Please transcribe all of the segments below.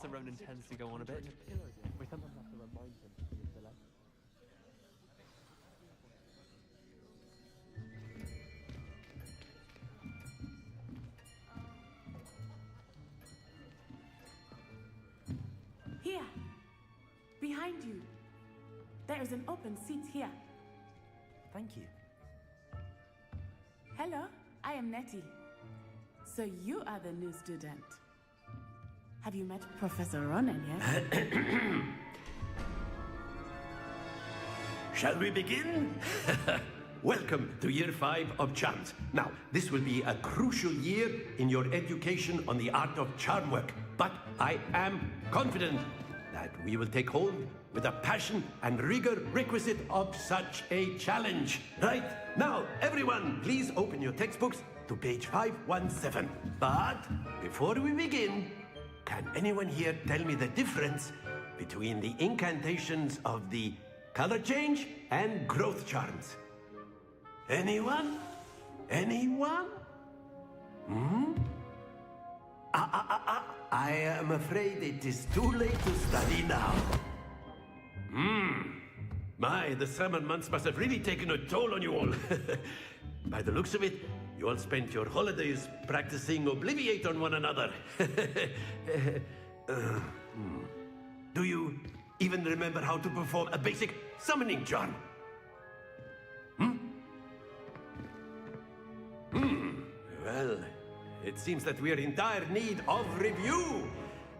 Master Ronan tends to go on a bit. We sometimes have to remind him to be still. Here, behind you. There is an open seat here. Thank you. Hello, I am Nettie. So you are the new student. Have you met Professor Ronan yet? Shall we begin? Welcome to Year 5 of Charms. Now, this will be a crucial year in your education on the art of charm work, but I am confident that we will take hold with the passion and rigor requisite of such a challenge. Right, now, everyone, please open your textbooks to page 517. But before we begin, can anyone here tell me the difference between the incantations of the color change and growth charms? Anyone? Anyone? I am afraid it is too late to study now. My, the summer months must have really taken a toll on you all. By the looks of it, you all spent your holidays practicing Obliviate on one another. Do you even remember how to perform a basic summoning charm? Well, it seems that we are in dire need of review.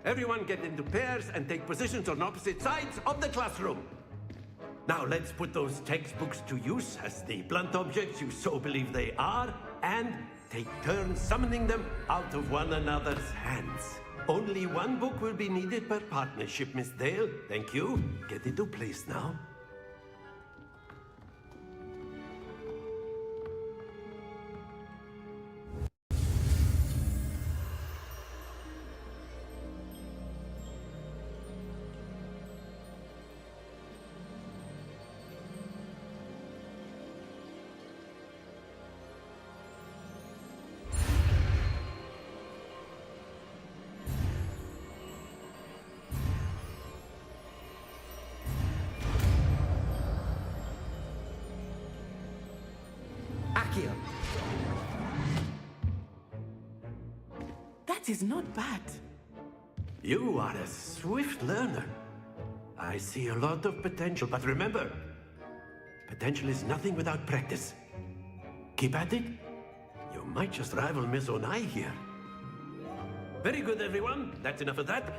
Everyone get into pairs and take positions on opposite sides of the classroom. Now let's put those textbooks to use as the blunt objects you so believe they are, and take turns summoning them out of one another's hands. Only one book will be needed per partnership, Miss Dale. Thank you. Get into place now. That is not bad. You are a swift learner. I see a lot of potential, but remember, potential is nothing without practice. Keep at it. You might just rival Miss Onai here. Very good, everyone. That's enough of that.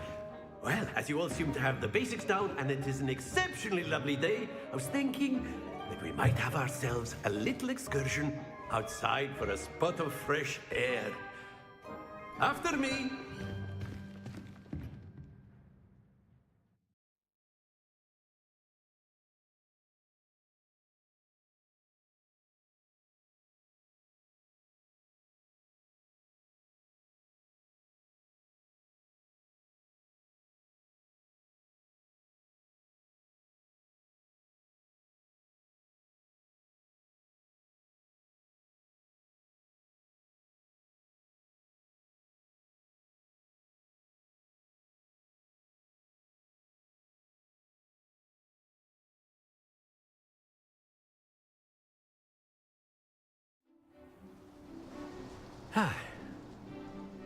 Well, as you all seem to have the basics down, and it is an exceptionally lovely day, I was thinking that we might have ourselves a little excursion outside for a spot of fresh air. After me.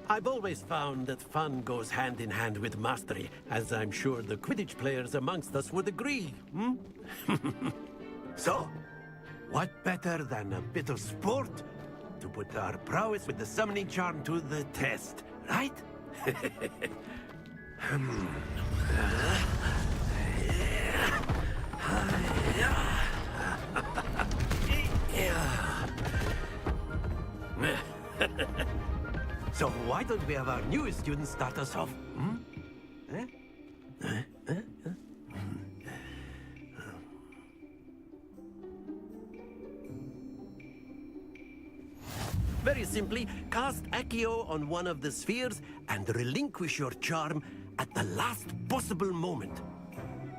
I've always found that fun goes hand in hand with mastery, as I'm sure the Quidditch players amongst us would agree. So, what better than a bit of sport to put our prowess with the summoning charm to the test, right? So why don't we have our newest student start us off? Very simply, cast Accio on one of the spheres and relinquish your charm at the last possible moment.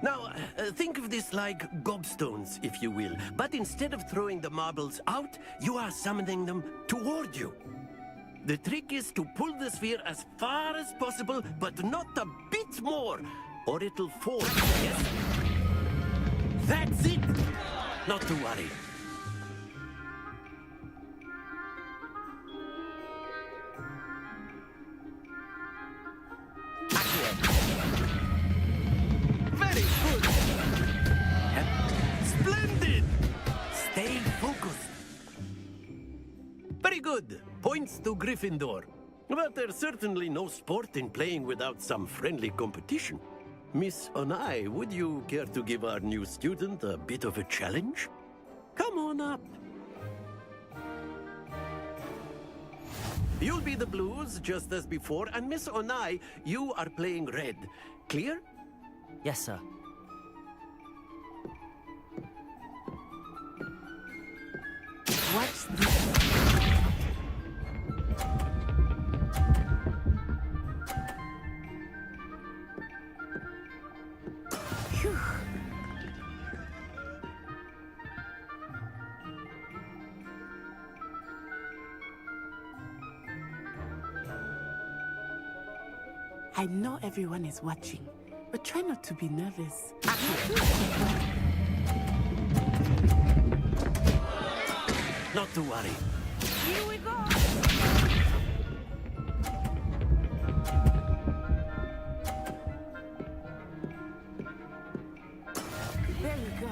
Now, think of this like gobstones, if you will, but instead of throwing the marbles out, you are summoning them toward you. The trick is to pull the sphere as far as possible, but not a bit more, or it'll fall. Yes? That's it! Not to worry. Very good! Splendid! Stay focused. Very good. Points to Gryffindor. But there's certainly no sport in playing without some friendly competition. Miss Onai, would you care to give our new student a bit of a challenge? Come on up. You'll be the blues, just as before, and Miss Onai, you are playing red. Clear? Yes, sir. Watch this. Phew. I know everyone is watching, but try not to be nervous. Not to worry. Here we go. There we go.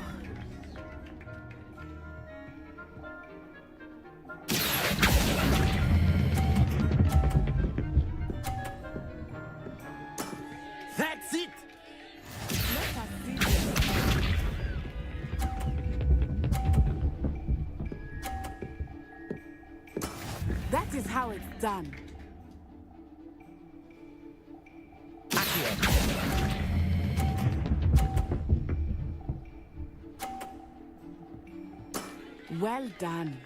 That's it! Let us see this. That is how it's done. Well done.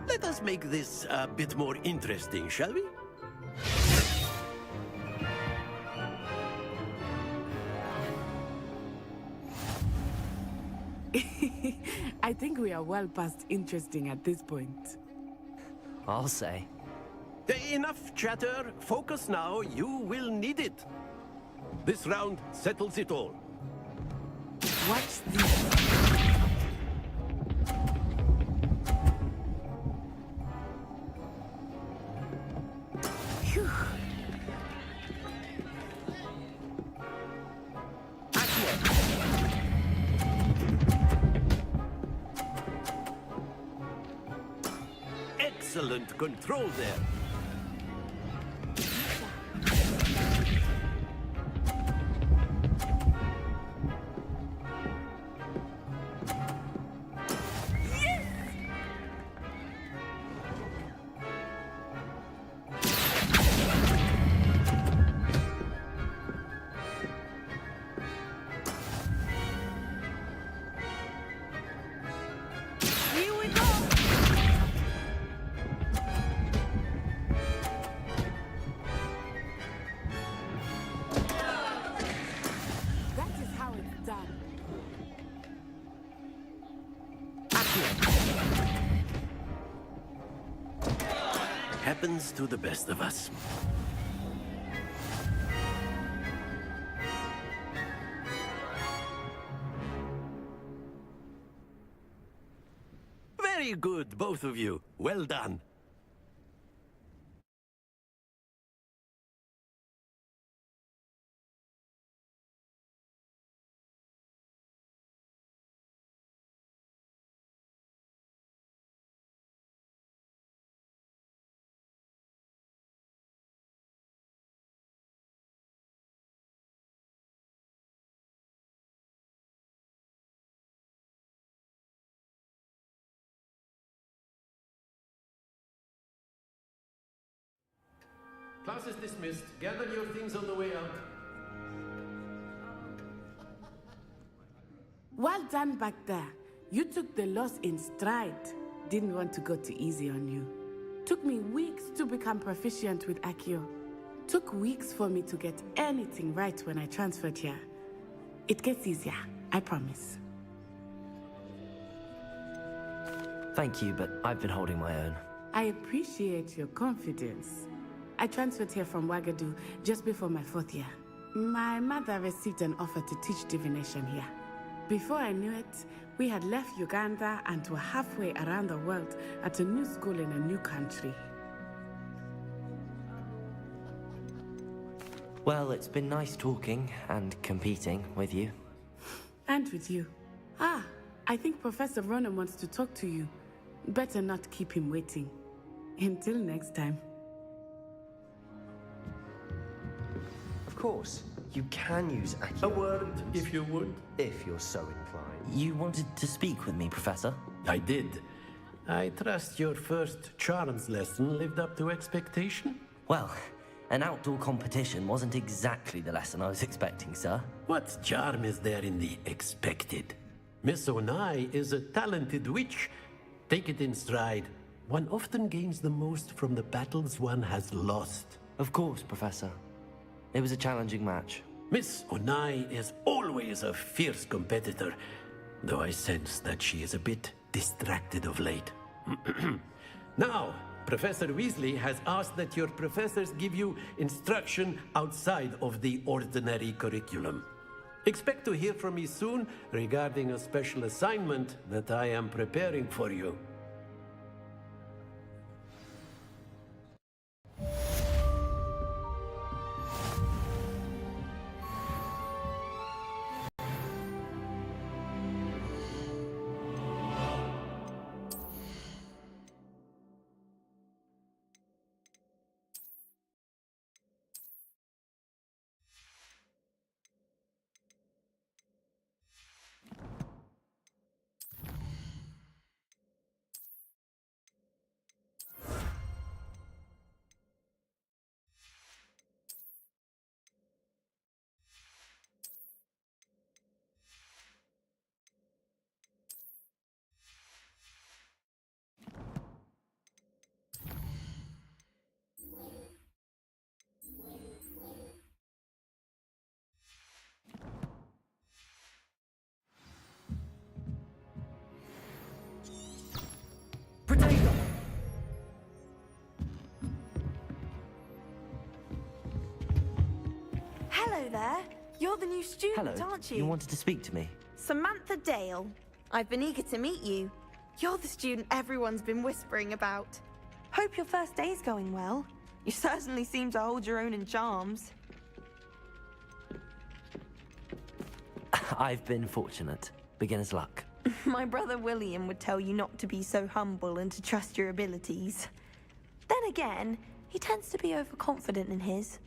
Let us make this a bit more interesting, shall we? I think we are well past interesting at this point. I'll say. Enough chatter. Focus now. You will need it. This round settles it all. Watch this. Phew. Excellent control there. Here we go. That is how it's done. Happens to the best of us. Very good, both of you. Well done. Class is dismissed. Gather your things on the way out. Well done back there. You took the loss in stride. Didn't want to go too easy on you. Took me weeks to become proficient with Accio. Took weeks for me to get anything right when I transferred here. It gets easier, I promise. Thank you, but I've been holding my own. I appreciate your confidence. I transferred here from Wagadu just before my 4th year. My mother received an offer to teach divination here. Before I knew it, we had left Uganda and were halfway around the world at a new school in a new country. Well, it's been nice talking and competing with you. And with you. Ah, I think Professor Ronan wants to talk to you. Better not keep him waiting. Until next time. Of course, you can use Accio. A word, if you would. If you're so inclined. You wanted to speak with me, Professor? I did. I trust your first charms lesson lived up to expectation? Well, an outdoor competition wasn't exactly the lesson I was expecting, sir. What charm is there in the expected? Miss Onai is a talented witch. Take it in stride. One often gains the most from the battles one has lost. Of course, Professor. It was a challenging match. Miss Onai is always a fierce competitor, though I sense that she is a bit distracted of late. Now, Professor Weasley has asked that your professors give you instruction outside of the ordinary curriculum. Expect to hear from me soon regarding a special assignment that I am preparing for you. Hello there. You're the new student, Hello. aren't you? You wanted to speak to me? Samantha Dale. I've been eager to meet you. You're the student everyone's been whispering about. Hope your first day's going well. You certainly seem to hold your own in charms. I've been fortunate. Beginner's luck. My brother William would tell you not to be so humble and to trust your abilities. Then again, he tends to be overconfident in his.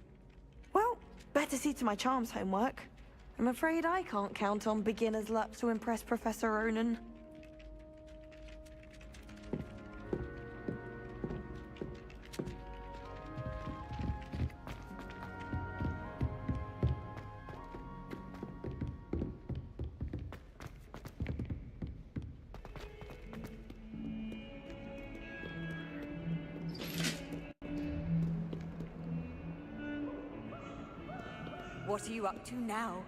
Well, better see to my charms homework. I'm afraid I can't count on beginner's luck to impress Professor Ronan. What are you up to now?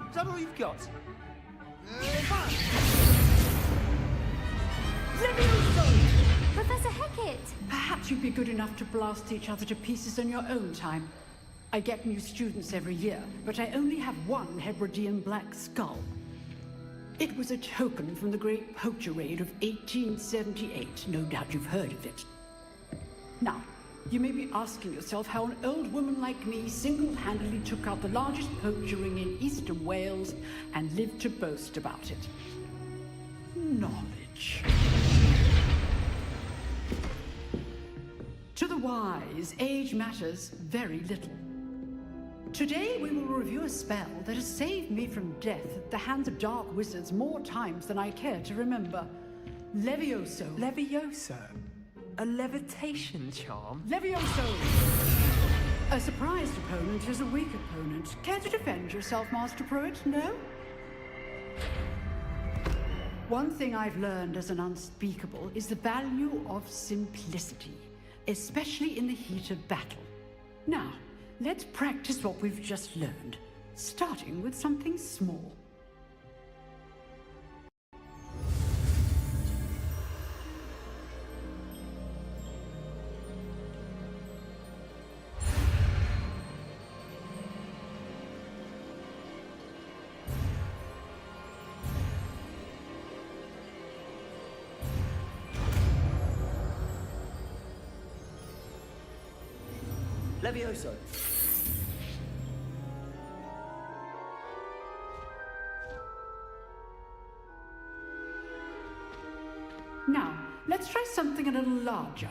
Is that all you've got? Professor Hecat! Perhaps you'd be good enough to blast each other to pieces in your own time. I get new students every year, but I only have one Hebridean black skull. It was a token from the Great Poacher Raid of 1878. No doubt you've heard of it. Now, you may be asking yourself how an old woman like me single-handedly took out the largest poacher ring in eastern Wales and lived to boast about it. Knowledge. To the wise, age matters very little. Today we will review a spell that has saved me from death at the hands of dark wizards more times than I care to remember. Levioso. Levioso? A levitation charm? Levioso! A surprised opponent is a weak opponent. Care to defend yourself, Master Pruitt? No? One thing I've learned as an unspeakable is the value of simplicity, especially in the heat of battle. Now, let's practice what we've just learned, starting with something small. Levioso. Now, let's try something a little larger.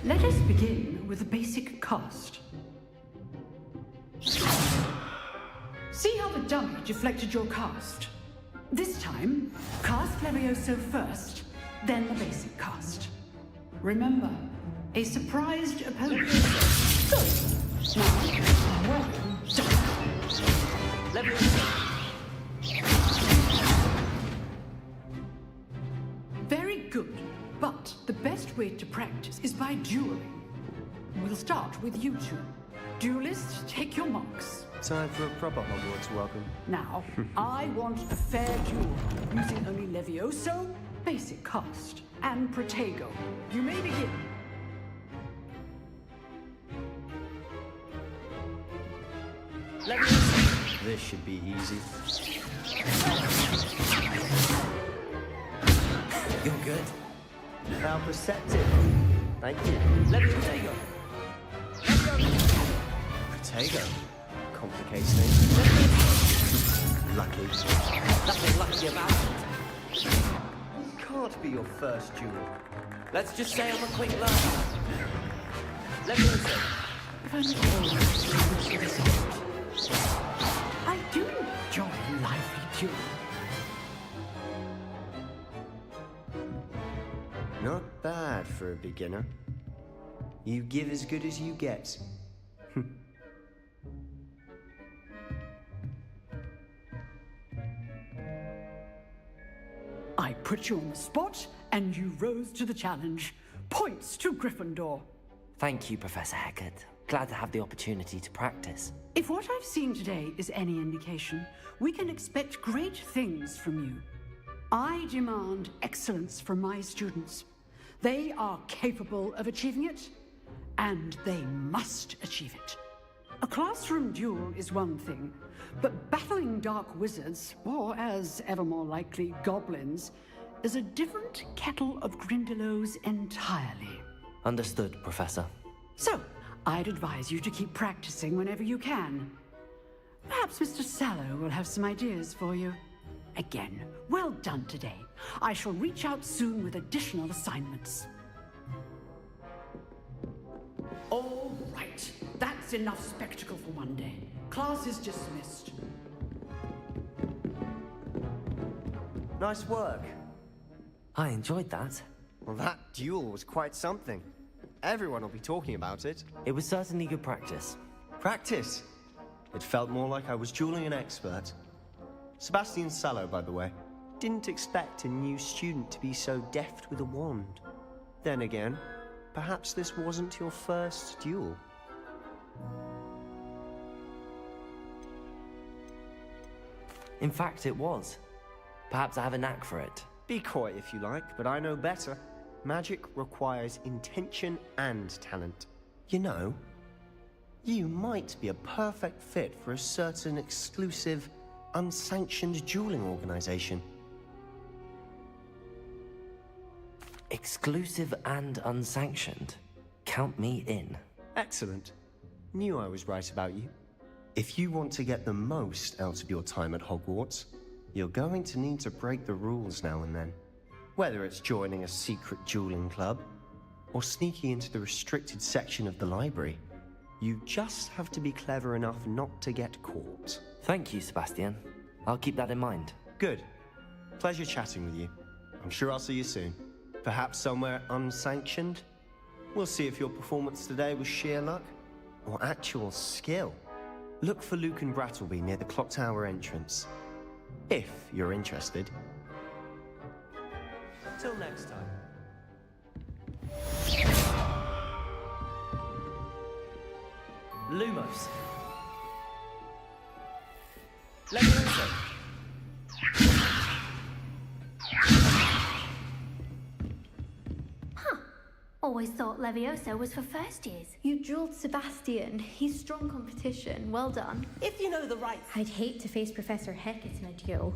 Let us begin with a basic cast. See how the dummy deflected your cast? This time, cast Levioso first, then the basic cast. Remember, a surprised opponent. Good. Now, well done. Levioso. Very good. But the best way to practice is by dueling. We'll start with you two. Duelists, take your marks. Time for a proper Hogwarts welcome. Now, I want a fair duel, using only Levioso, basic cast, and Protego. You may begin. Levioso. This should be easy. You're good. How perceptive. Thank you. Levioso. Protego. Complicates things. Lucky. Nothing lucky about it. Can't be your first duel. Let's just say I'm a quick learner. Levioso. I do enjoy lively duels. Not bad for a beginner. You give as good as you get. I put you on the spot, and you rose to the challenge. Points to Gryffindor. Thank you, Professor Hecat. Glad to have the opportunity to practice. If what I've seen today is any indication, we can expect great things from you. I demand excellence from my students. They are capable of achieving it, and they must achieve it. A classroom duel is one thing, but battling dark wizards, or as ever more likely, goblins, is a different kettle of Grindylows entirely. Understood, Professor. So, I'd advise you to keep practicing whenever you can. Perhaps Mr. Sallow will have some ideas for you. Again, well done today. I shall reach out soon with additional assignments. All right, that's enough spectacle for one day. Class is dismissed. Nice work. I enjoyed that. Well, that duel was quite something. Everyone will be talking about it. It was certainly good practice. Practice. It felt more like I was dueling an expert. Sebastian Sallow, by the way. Didn't expect a new student to be so deft with a wand. Then again, perhaps this wasn't your first duel. In fact, it was. Perhaps I have a knack for it. Be coy if you like, but I know better. Magic requires intention and talent. You know, you might be a perfect fit for a certain exclusive, unsanctioned dueling organization. Exclusive and unsanctioned. Count me in. Excellent. Knew I was right about you. If you want to get the most out of your time at Hogwarts, you're going to need to break the rules now and then. Whether it's joining a secret dueling club, or sneaking into the restricted section of the library, you just have to be clever enough not to get caught. Thank you, Sebastian. I'll keep that in mind. Good. Pleasure chatting with you. I'm sure I'll see you soon. Perhaps somewhere unsanctioned? We'll see if your performance today was sheer luck or actual skill. Look for Luke and Brattleby near the clock tower entrance, if you're interested. Till next time. Lumos. Leviosa. Always thought Leviosa was for first years. You drilled Sebastian. He's strong competition. Well done. If you know the right. I'd hate to face Professor Hecat in a duel.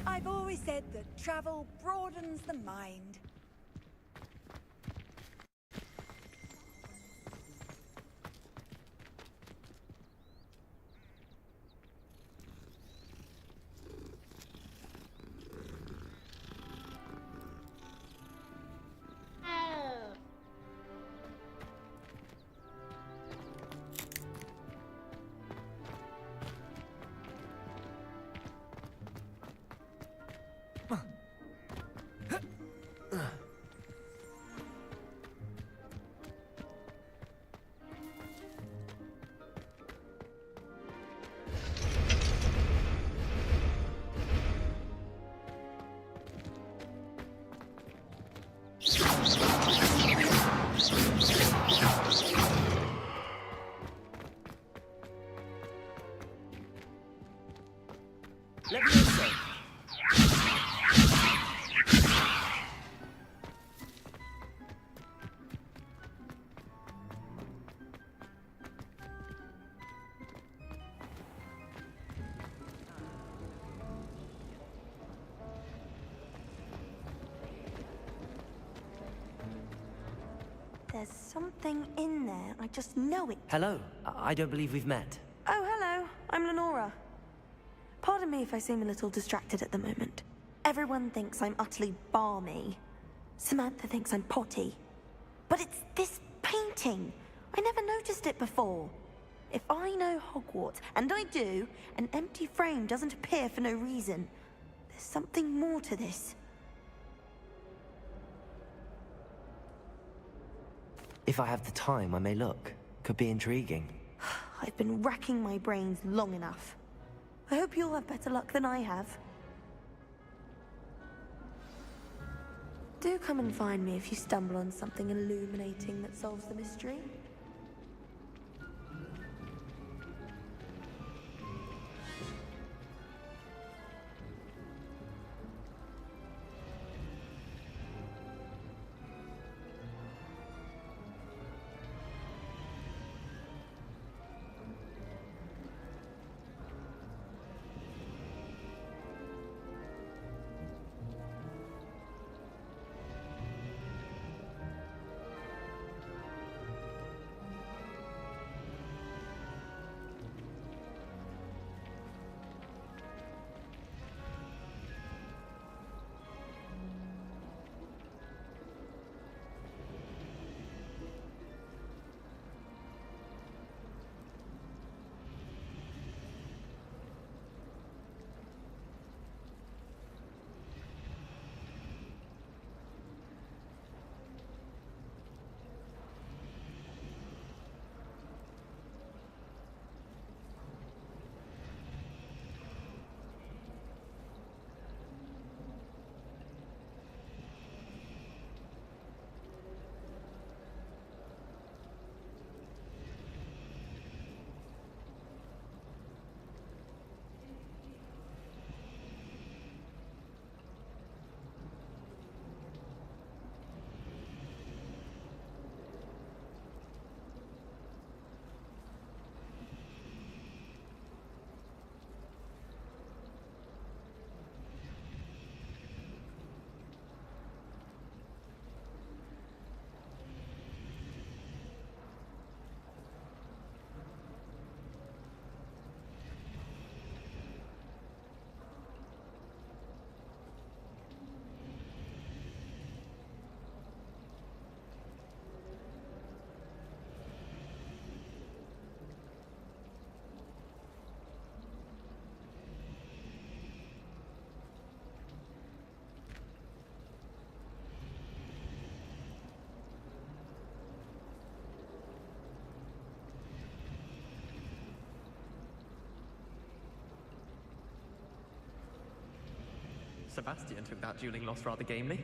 I've always said that travel broadens the mind. Leviosa. There's something in there. I just know it. Hello. I don't believe we've met. Oh, hello. I'm Lenora. Pardon me if I seem a little distracted at the moment. Everyone thinks I'm utterly balmy. Samantha thinks I'm potty. But it's this painting. I never noticed it before. If I know Hogwarts, and I do, an empty frame doesn't appear for no reason. There's something more to this. If I have the time, I may look. Could be intriguing. I've been racking my brains long enough. I hope you'll have better luck than I have. Do come and find me if you stumble on something illuminating that solves the mystery. Sebastian took that dueling loss rather gamely.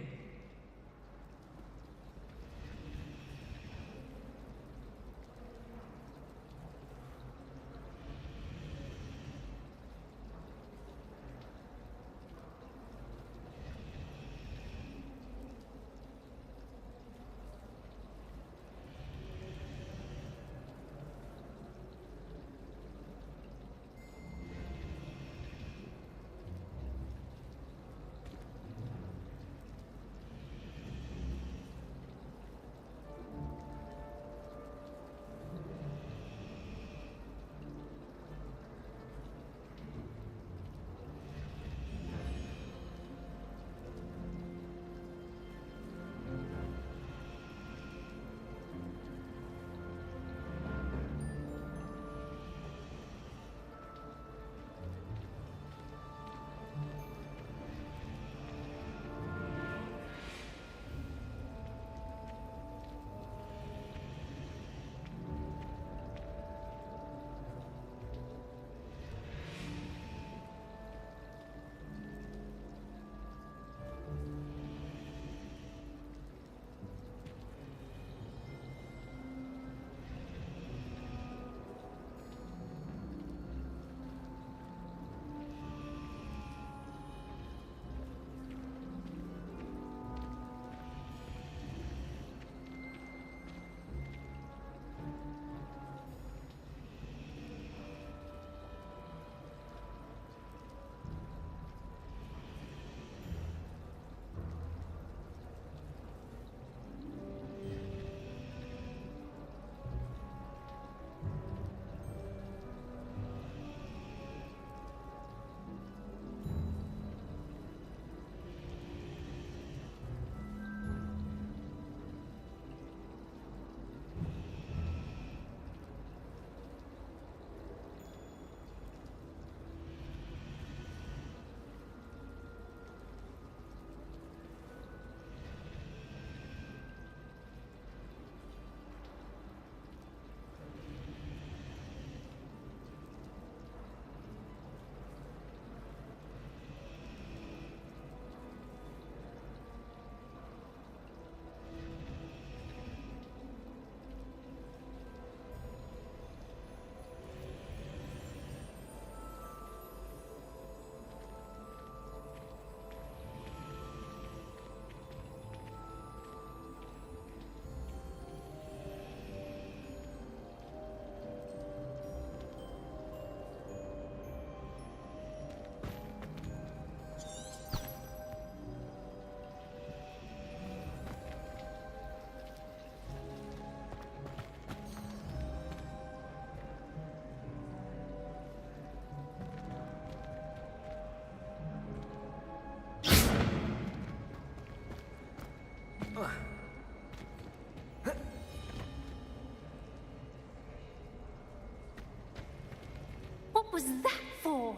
was that for?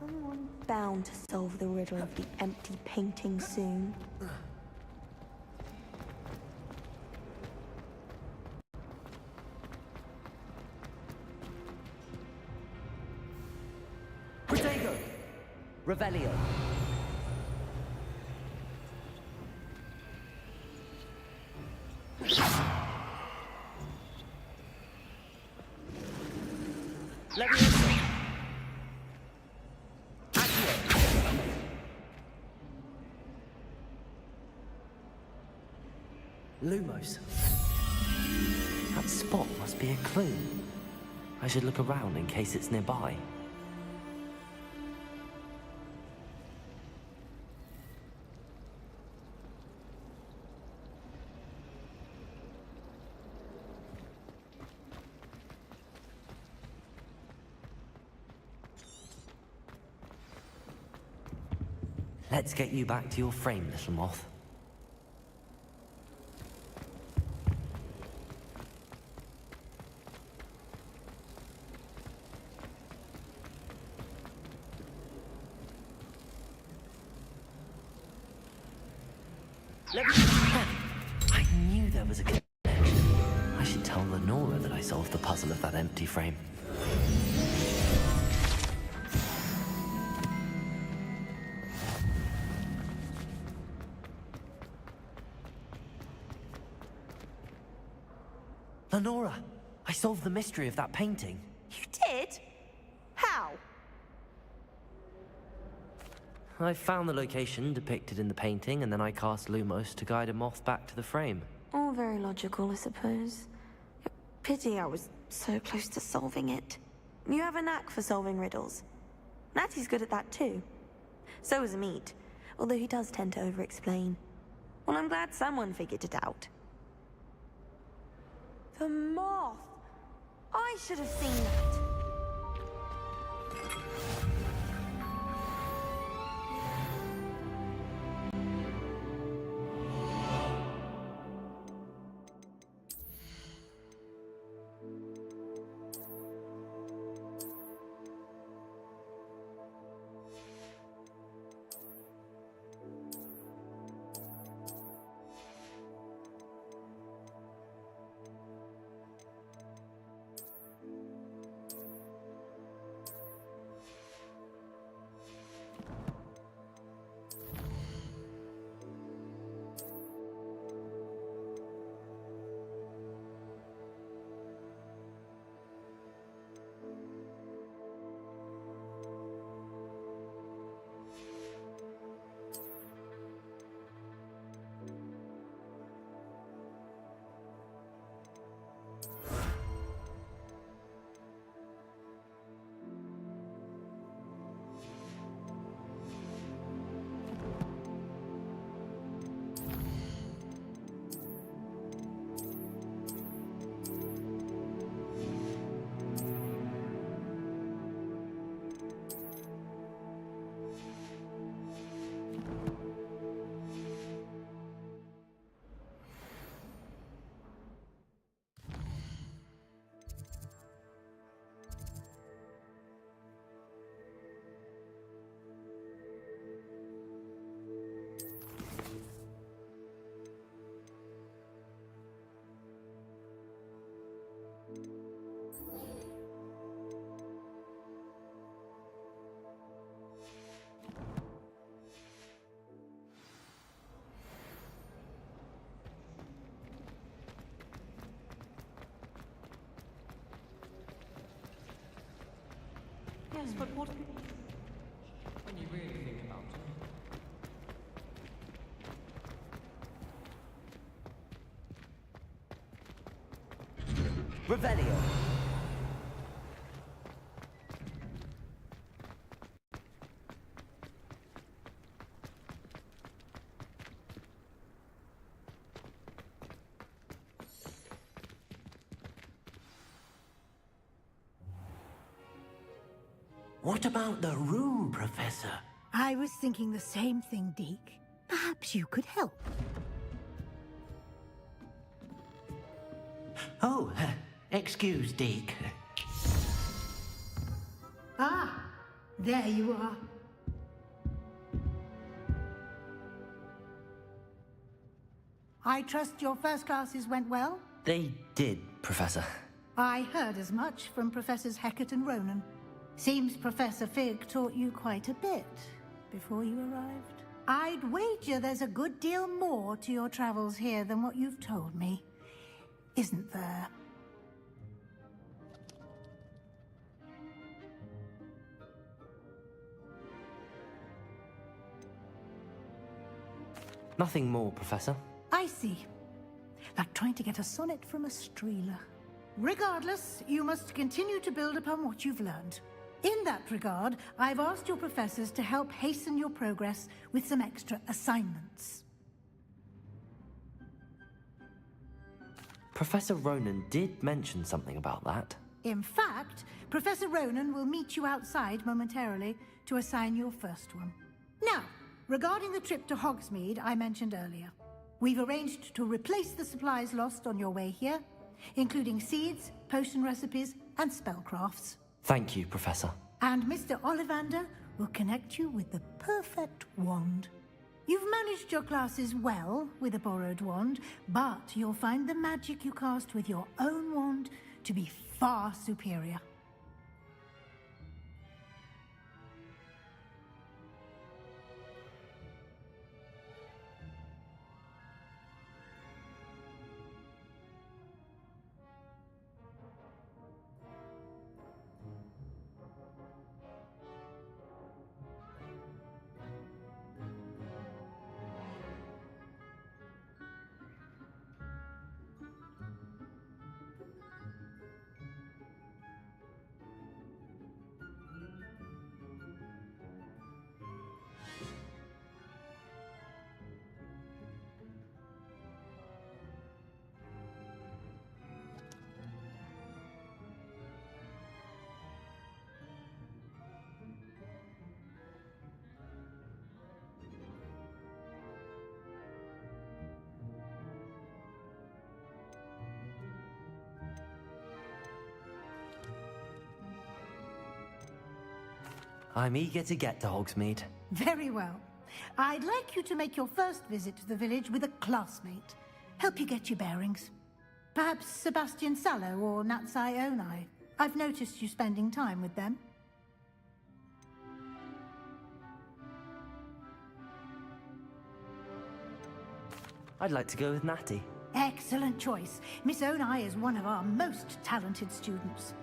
Someone bound to solve the riddle of the empty painting soon. Protego! Revelio. Leviosa. Accio. Lumos. That spot must be a clue. I should look around in case it's nearby. Let's get you back to your frame, little moth. I knew there was a connection. I should tell Lenora that I solved the puzzle of that empty frame. Lenora, I solved the mystery of that painting. You did? How? I found the location depicted in the painting, and then I cast Lumos to guide a moth back to the frame. All very logical, I suppose. Pity I was so close to solving it. You have a knack for solving riddles. Natty's good at that too. So is Amit, although he does tend to over-explain. Well, I'm glad someone figured it out. The moth! I should have seen that! Yes, but what... When you really think about it. Revelio. What about the room, Professor? I was thinking the same thing, Deke. Perhaps you could help. Oh, excuse, Deke. Ah, there you are. I trust your first classes went well? They did, Professor. I heard as much from Professors Hecat and Ronan. Seems Professor Fig taught you quite a bit before you arrived. I'd wager there's a good deal more to your travels here than what you've told me. Isn't there? Nothing more, Professor. I see. Like trying to get a sonnet from a streeler. Regardless, you must continue to build upon what you've learned. In that regard, I've asked your professors to help hasten your progress with some extra assignments. Professor Ronan did mention something about that. In fact, Professor Ronan will meet you outside momentarily to assign your first one. Now, regarding the trip to Hogsmeade I mentioned earlier, we've arranged to replace the supplies lost on your way here, including seeds, potion recipes, and spellcrafts. Thank you, Professor. And Mr. Ollivander will connect you with the perfect wand. You've managed your classes well with a borrowed wand, but you'll find the magic you cast with your own wand to be far superior. I'm eager to get to Hogsmeade. Very well. I'd like you to make your first visit to the village with a classmate. Help you get your bearings. Perhaps Sebastian Sallow or Natsai Onai. I've noticed you spending time with them. I'd like to go with Natty. Excellent choice. Miss Onai is one of our most talented students.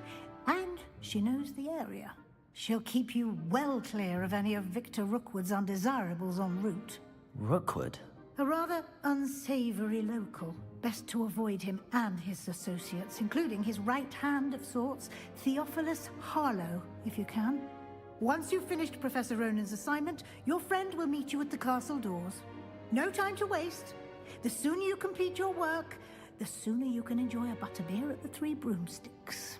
And she knows the area. She'll keep you well clear of any of Victor Rookwood's undesirables en route. Rookwood? A rather unsavory local. Best to avoid him and his associates, including his right hand of sorts, Theophilus Harlow, if you can. Once you've finished Professor Ronan's assignment, your friend will meet you at the castle doors. No time to waste. The sooner you complete your work, the sooner you can enjoy a butterbeer at the Three Broomsticks.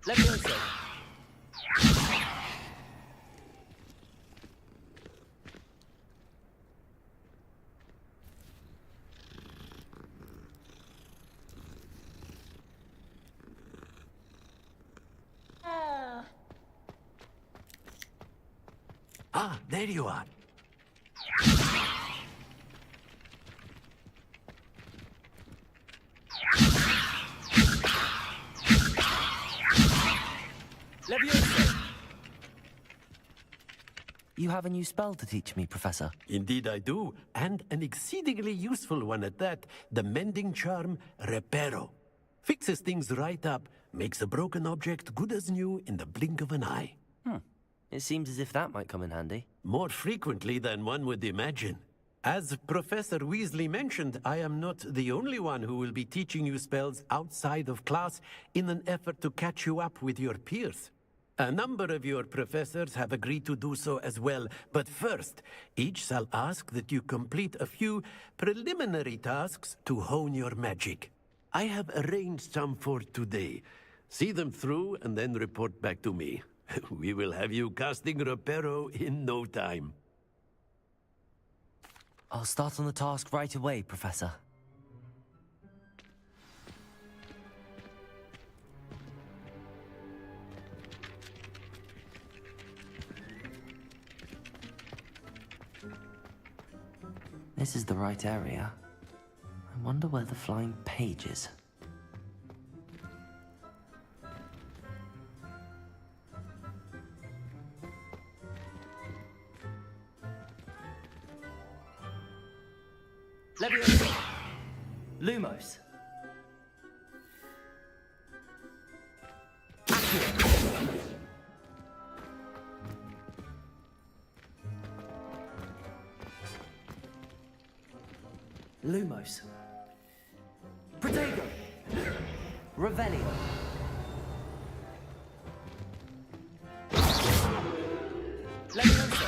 Levioso! Ah, there you are. Levioso! You have a new spell to teach me, Professor. Indeed I do, and an exceedingly useful one at that. The mending charm, Reparo. Fixes things right up, makes a broken object good as new in the blink of an eye. It seems as if that might come in handy. More frequently than one would imagine. As Professor Weasley mentioned, I am not the only one who will be teaching you spells outside of class in an effort to catch you up with your peers. A number of your professors have agreed to do so as well, but first, each shall ask that you complete a few preliminary tasks to hone your magic. I have arranged some for today. See them through and then report back to me. We will have you casting Reparo in no time. I'll start on the task right away, Professor. This is the right area. I wonder where the flying page is. Levioso! Lumos! Lumos. Protego! Revelio. Levioso.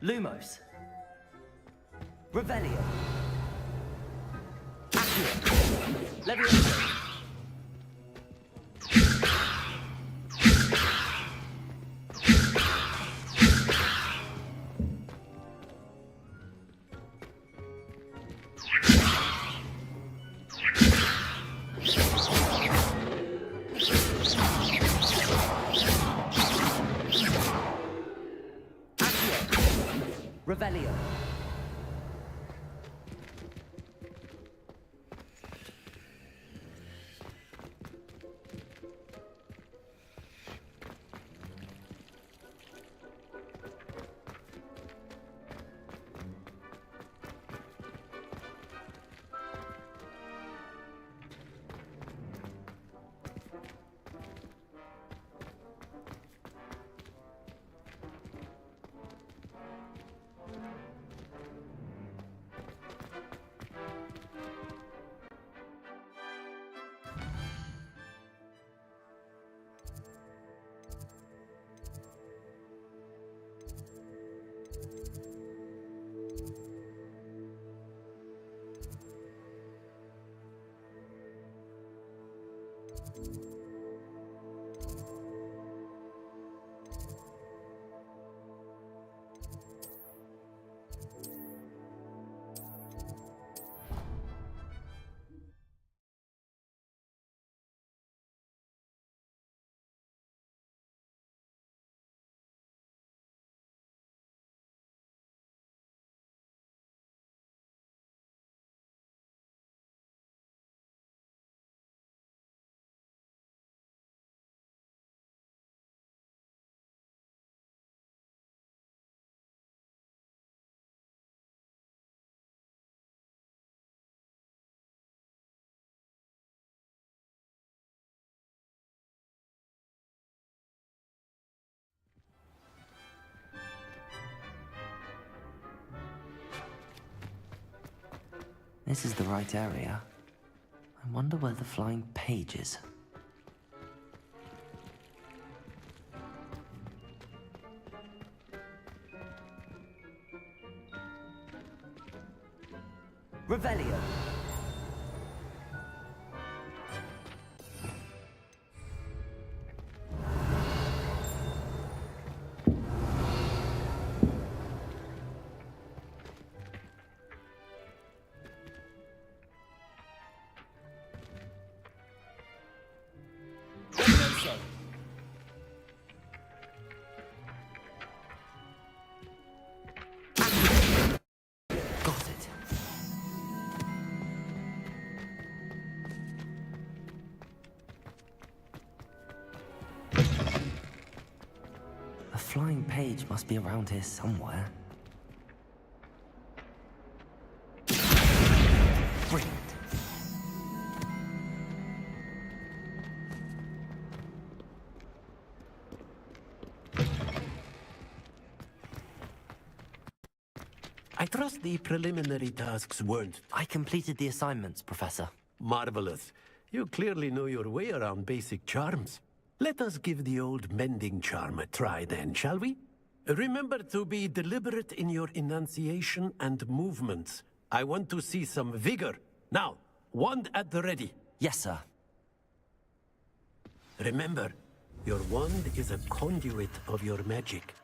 Lumos. Revelio. Accio. Levioso. Revelio. This is the right area. I wonder where the flying page is. Revelio. The flying page must be around here somewhere. Brilliant. I trust the preliminary tasks weren't... I completed the assignments, Professor. Marvelous. You clearly know your way around basic charms. Let us give the old mending charm a try then, shall we? Remember to be deliberate in your enunciation and movements. I want to see some vigor. Now, wand at the ready. Yes, sir. Remember, your wand is a conduit of your magic.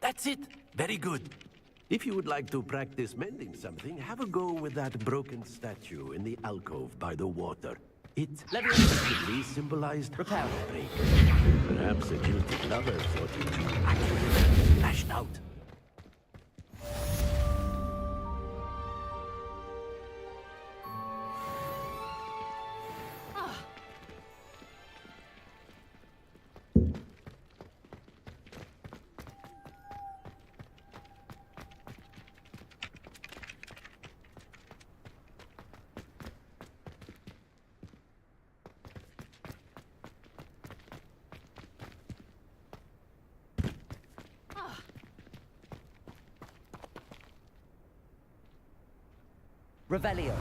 That's it. Very good. If you would like to practice mending something, have a go with that broken statue in the alcove by the water. It possibly symbolized heartbreak. Perhaps a jilted lover thought it too accurately lashed out. Revelio.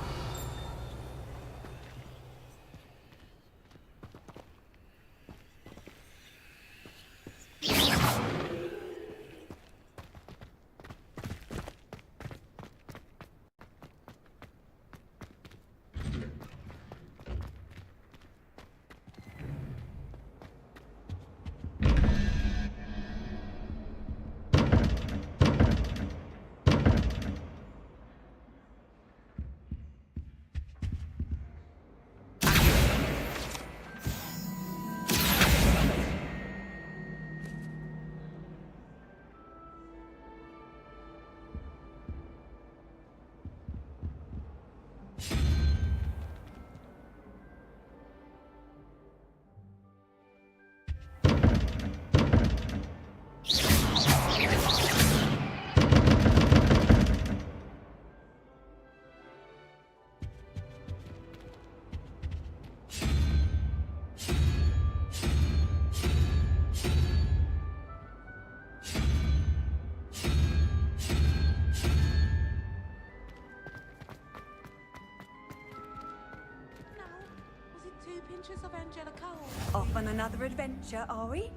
Off on another adventure, are we?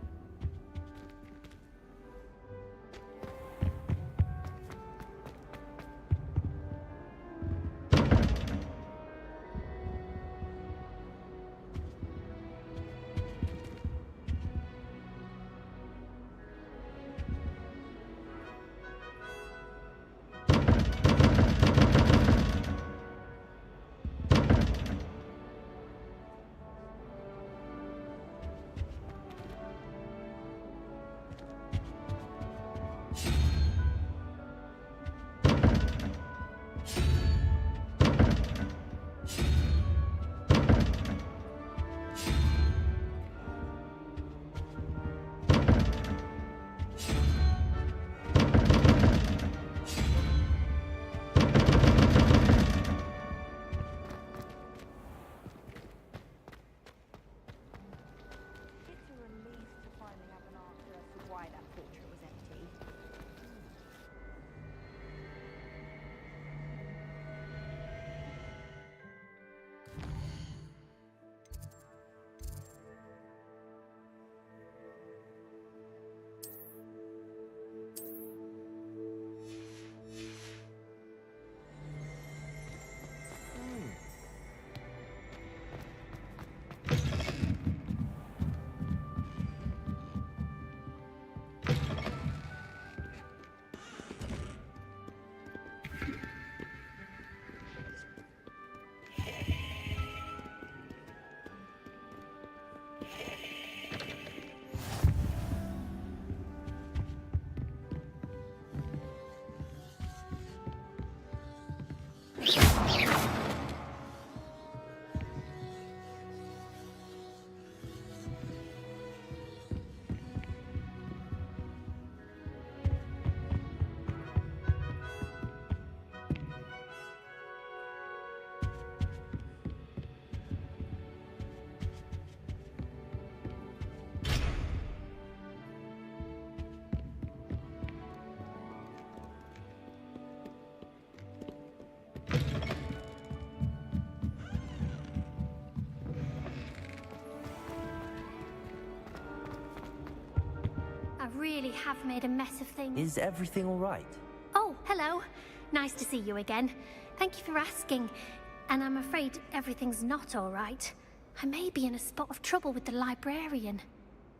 really have made a mess of things. Is everything all right? Oh, hello. Nice to see you again. Thank you for asking. And I'm afraid everything's not all right. I may be in a spot of trouble with the librarian.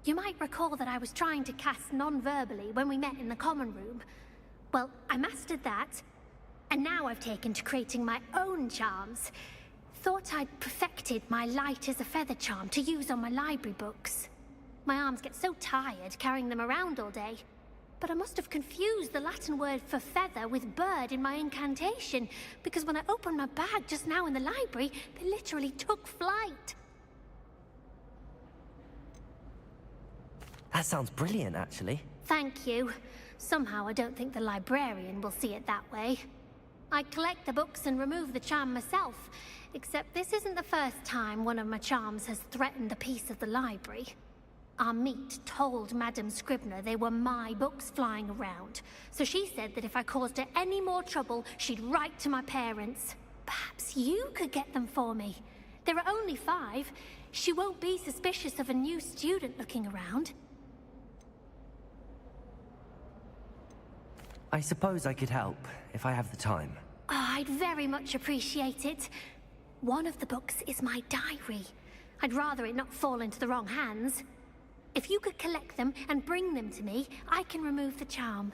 You might recall that I was trying to cast non-verbally when we met in the common room. Well, I mastered that, and now I've taken to creating my own charms. Thought I'd perfected my light as a feather charm to use on my library books. My arms get so tired carrying them around all day. But I must have confused the Latin word for feather with bird in my incantation, because when I opened my bag just now in the library, they literally took flight. That sounds brilliant, actually. Thank you. Somehow I don't think the librarian will see it that way. I collect the books and remove the charm myself, except this isn't the first time one of my charms has threatened the peace of the library. Our meet told Madame Scribner they were my books flying around, so she said that if I caused her any more trouble, she'd write to my parents. Perhaps you could get them for me. There are only 5. She won't be suspicious of a new student looking around. I suppose I could help, if I have the time. Oh, I'd very much appreciate it. One of the books is my diary. I'd rather it not fall into the wrong hands. If you could collect them and bring them to me, I can remove the charm.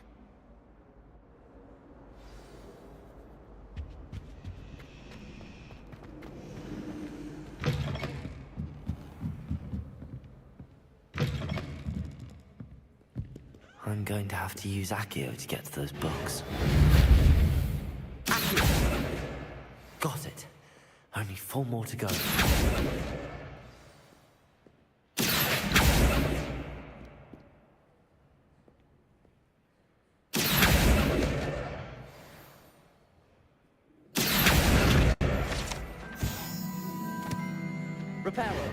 I'm going to have to use Accio to get to those books. Got it. Only 4 more to go. Reparo.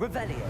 Revelio.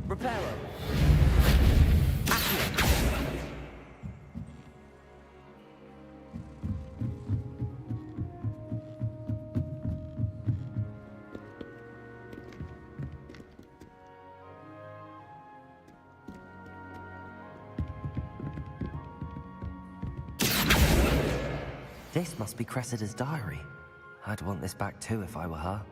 Reparo. This must be Cressida's diary. I'd want this back too if I were her.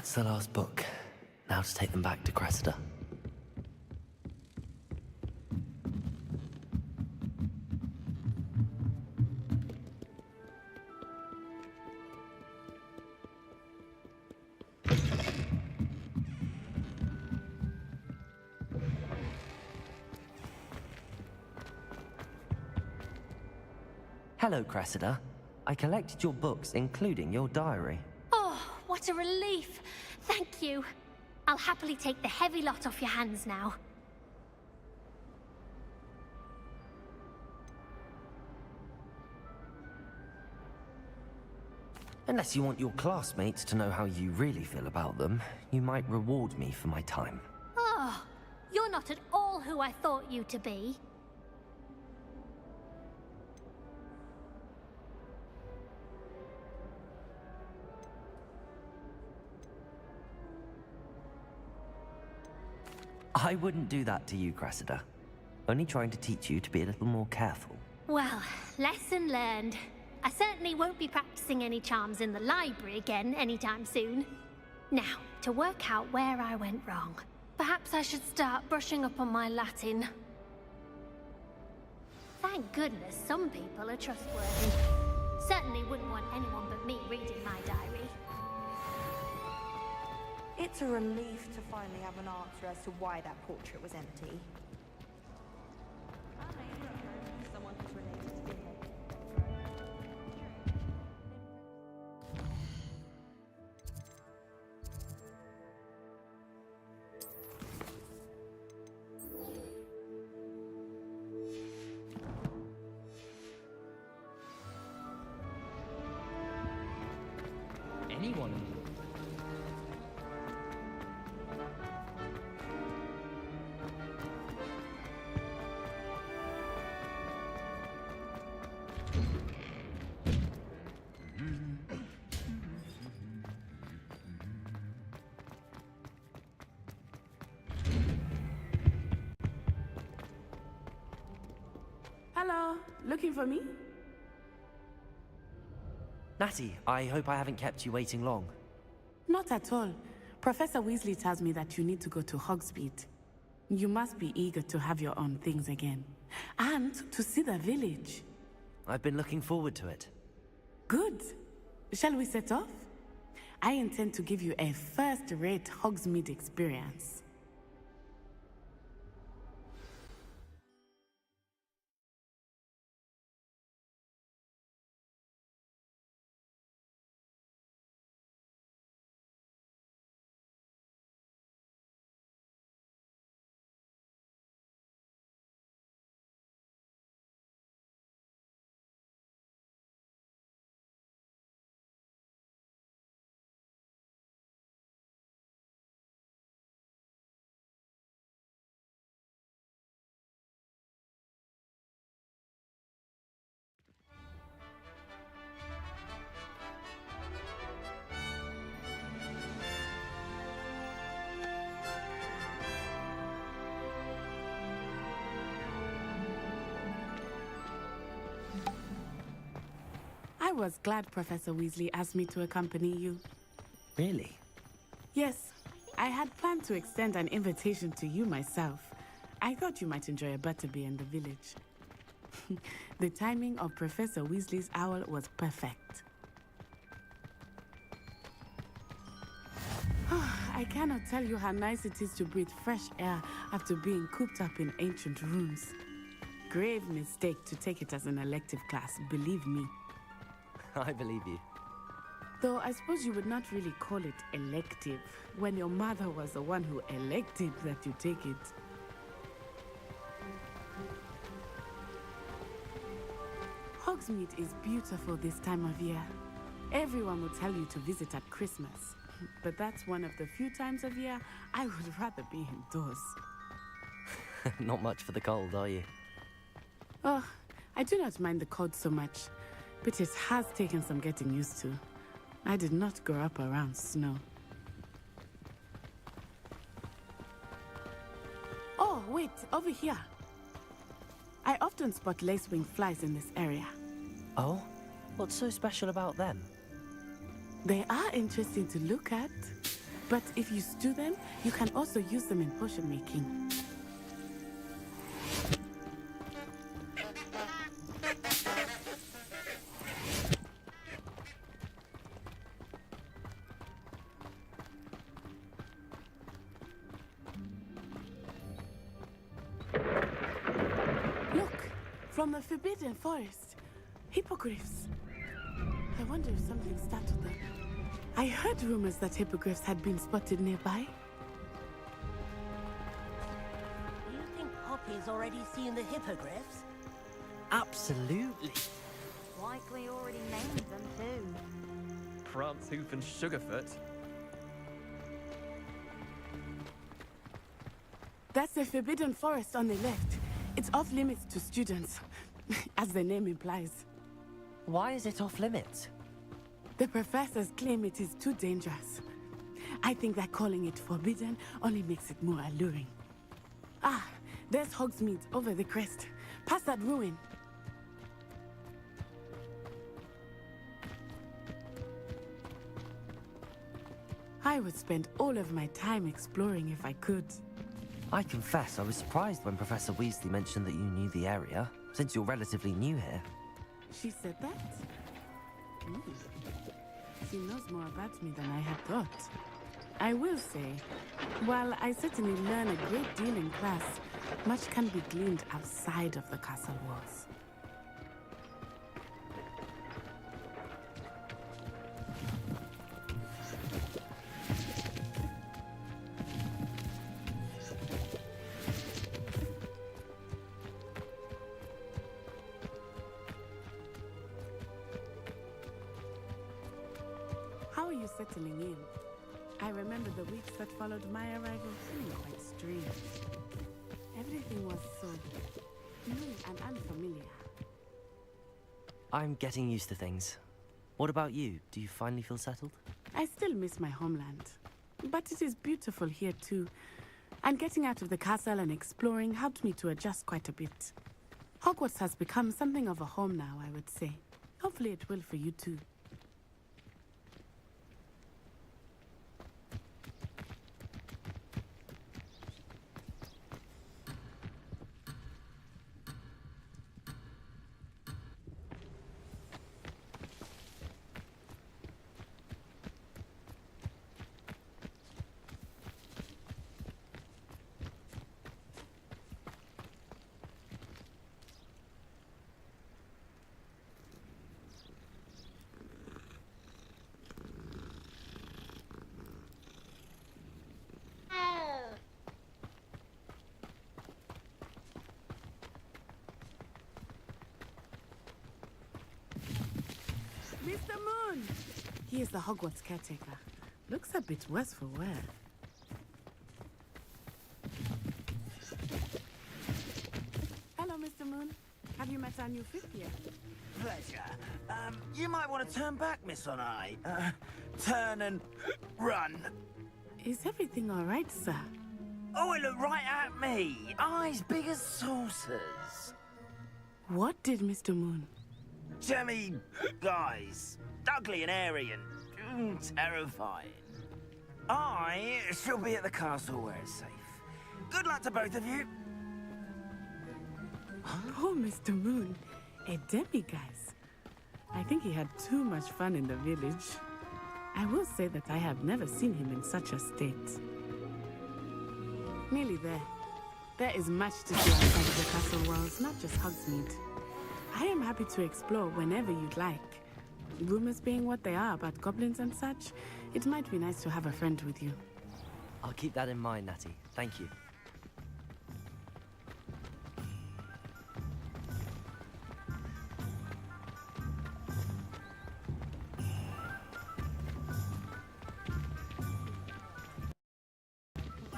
That's the last book. Now to take them back to Cressida. Hello, Cressida. I collected your books, including your diary. Oh, what a relief. Thank you. I'll happily take the heavy lot off your hands now. Unless you want your classmates to know how you really feel about them, you might reward me for my time. Oh, you're not at all who I thought you to be. I wouldn't do that to you, Cressida. Only trying to teach you to be a little more careful. Well, lesson learned. I certainly won't be practicing any charms in the library again anytime soon. Now, to work out where I went wrong. Perhaps I should start brushing up on my Latin. Thank goodness some people are trustworthy. Certainly wouldn't want anyone but me reading my diary. It's a relief to finally have an answer as to why that portrait was empty. Someone who's related to the Anyone? Hello, looking for me? Natty, I hope I haven't kept you waiting long. Not at all. Professor Weasley tells me that you need to go to Hogsmeade. You must be eager to have your own things again. And to see the village. I've been looking forward to it. Good. Shall we set off? I intend to give you a first-rate Hogsmeade experience. I was glad Professor Weasley asked me to accompany you. Really? Yes, I had planned to extend an invitation to you myself. I thought you might enjoy a butterbeer in the village. The timing of Professor Weasley's owl was perfect. I cannot tell you how nice it is to breathe fresh air after being cooped up in ancient rooms. Grave mistake to take it as an elective class, believe me. I believe you. Though I suppose you would not really call it elective when your mother was the one who elected that you take it. Hogsmeade is beautiful this time of year. Everyone will tell you to visit at Christmas, but that's one of the few times of year I would rather be indoors. Not much for the cold, are you? Oh, I do not mind the cold so much, but it has taken some getting used to. I did not grow up around snow. Oh, wait, over here. I often spot lacewing flies in this area. Oh? What's so special about them? They are interesting to look at. But if you stew them, you can also use them in potion making. Look, from the Forbidden Forest. Hippogriffs. I wonder if something startled them. I heard rumors that hippogriffs had been spotted nearby. You think Poppy's already seen the hippogriffs? Absolutely. Likely already named them too. Prance, Hoof and Sugarfoot. That's the Forbidden Forest on the left. It's off limits to students, as the name implies. Why is it off limits? The professors claim it is too dangerous. I think that calling it forbidden only makes it more alluring. Ah, there's Hogsmeade over the crest. Past that ruin. I would spend all of my time exploring if I could. I confess I was surprised when Professor Weasley mentioned that you knew the area, since you're relatively new here. She said that? She knows more about me than I had thought. I will say, while I certainly learn a great deal in class, much can be gleaned outside of the castle walls. How are you settling in? I remember the weeks that followed my arrival feeling quite strange. Everything was so new and unfamiliar. I'm getting used to things. What about you? Do you finally feel settled? I still miss my homeland, but it is beautiful here too. And getting out of the castle and exploring helped me to adjust quite a bit. Hogwarts has become something of a home now, I would say. Hopefully it will for you too. Mr. Moon! He is the Hogwarts caretaker. Looks a bit worse for wear. Hello, Mr. Moon. Have you met our new fifth year? Pleasure. You might want to turn back, Miss Onai. Turn and run. Is everything all right, sir? Oh, it looked right at me. Eyes big as saucers. What did Mr. Moon? Jemmy guys. Ugly and airy and terrifying. I shall be at the castle where it's safe. Good luck to both of you. Oh, Mr. Moon. A demiguise. I think he had too much fun in the village. I will say that I have never seen him in such a state. Nearly there. There is much to do outside of the castle walls, not just Hogsmeade. I am happy to explore whenever you'd like. Rumors being what they are about goblins and such, it might be nice to have a friend with you. I'll keep that in mind, Natty. Thank you.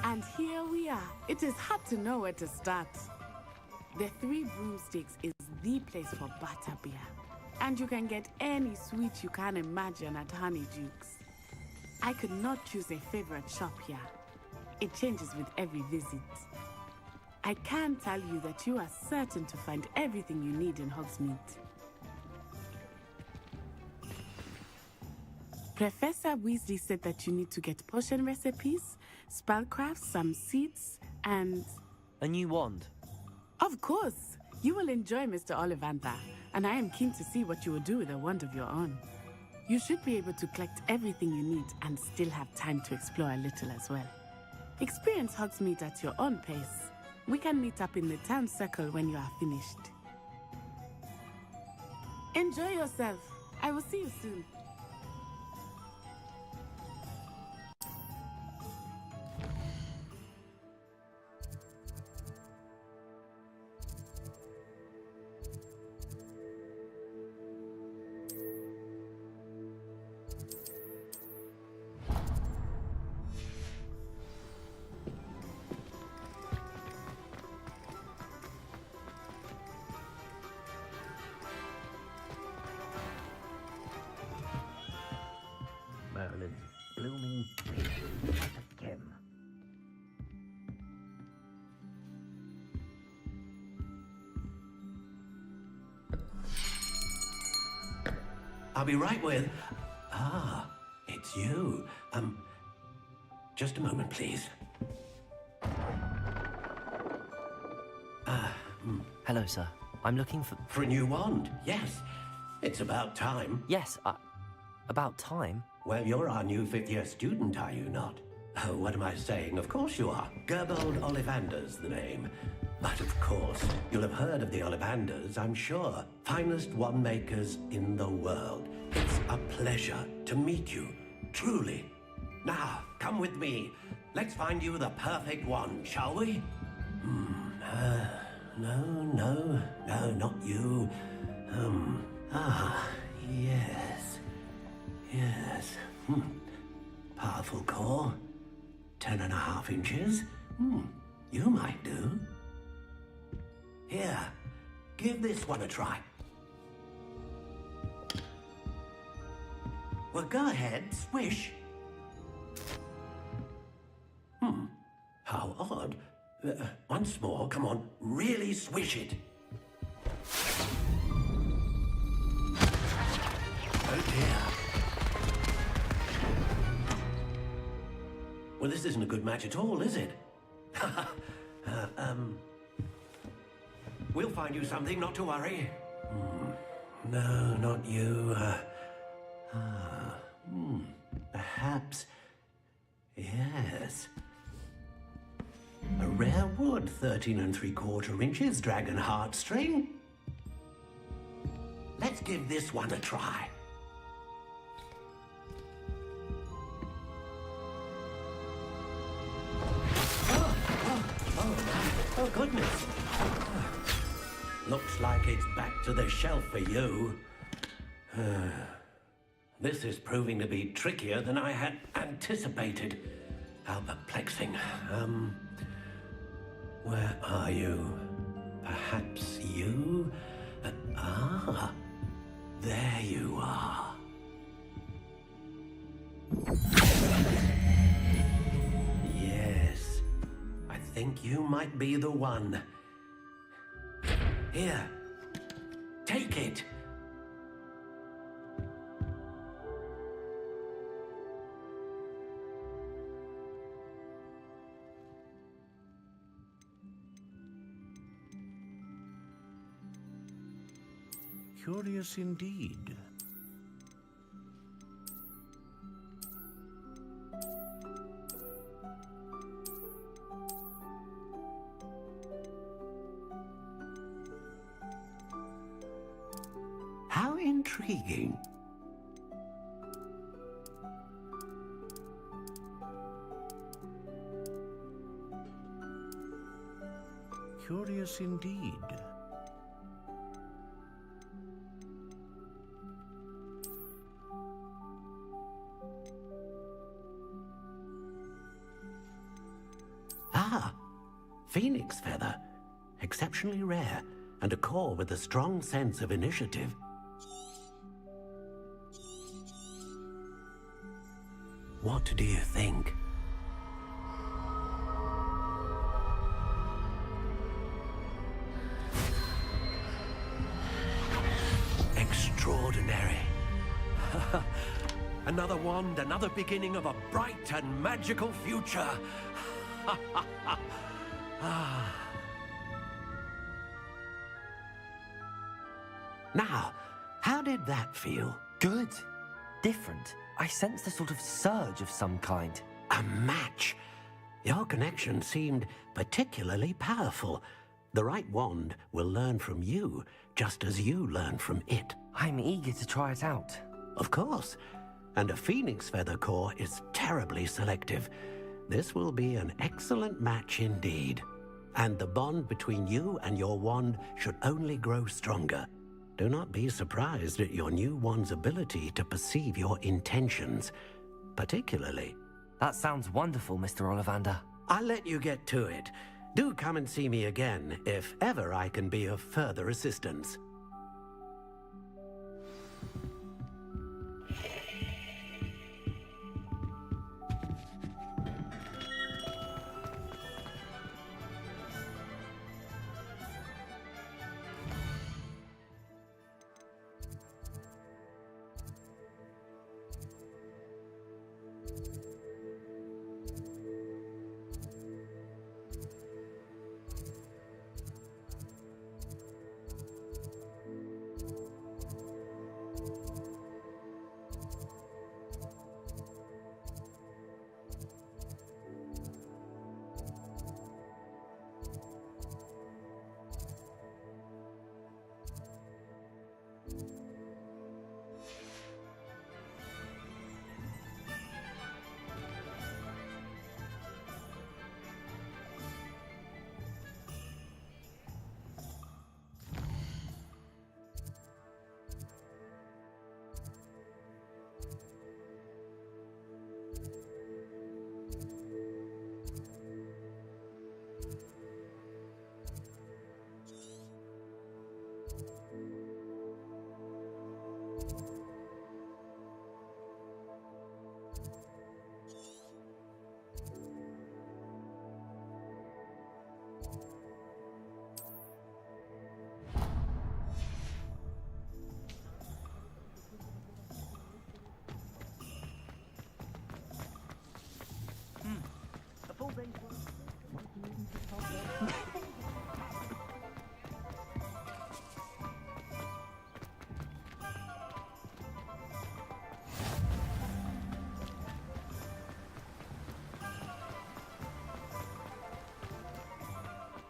And here we are. It is hard to know where to start. The Three Broomsticks is the place for butterbeer. And you can get any sweet you can imagine at Honeydukes. I could not choose a favorite shop here. It changes with every visit. I can tell you that you are certain to find everything you need in Hogsmeade. Professor Weasley said that you need to get potion recipes, spellcrafts, some seeds, and... A new wand. Of course! You will enjoy Mr. Ollivander, and I am keen to see what you will do with a wand of your own. You should be able to collect everything you need and still have time to explore a little as well. Experience Hogsmeade at your own pace. We can meet up in the town circle when you are finished. Enjoy yourself. I will see you soon. Merlin's blooming what a gem. I'll be right with... Ah, it's you. Just a moment, please. Hello, sir. I'm looking for... For a new wand, yes. It's about time. Yes, about time? Well, you're our new fifth-year student, are you not? Oh, what am I saying? Of course you are. Gerbold Ollivander's the name. But of course, you'll have heard of the Ollivanders, I'm sure. Finest wand makers in the world. It's a pleasure to meet you, truly. Now, come with me. Let's find you the perfect wand, shall we? No, not you. Yes. Powerful core. 10.5 inches. You might do. Here, give this one a try. Well, go ahead, swish. How odd. Once more, come on, really swish it. Oh dear. Well, this isn't a good match at all, is it? We'll find you something, not to worry. No, not you. Perhaps... Yes. A rare wood, 13 3/4 inches, dragon heartstring. Let's give this one a try. Oh, goodness. Looks like it's back to the shelf for you. This is proving to be trickier than I had anticipated. How perplexing. Where are you? Perhaps you? There you are. Yes, I think you might be the one. Here, take it. Curious indeed. How intriguing. Curious indeed. Phoenix feather. Exceptionally rare, and a core with a strong sense of initiative. What do you think? Extraordinary. Another wand, another beginning of a bright and magical future. Now, how did that feel? Good. Different. I sensed a sort of surge of some kind. A match. Your connection seemed particularly powerful. The right wand will learn from you, just as you learn from it. I'm eager to try it out. Of course. And a phoenix feather core is terribly selective. This will be an excellent match indeed. And the bond between you and your wand should only grow stronger. Do not be surprised at your new wand's ability to perceive your intentions, particularly. That sounds wonderful, Mr. Ollivander. I'll let you get to it. Do come and see me again, if ever I can be of further assistance.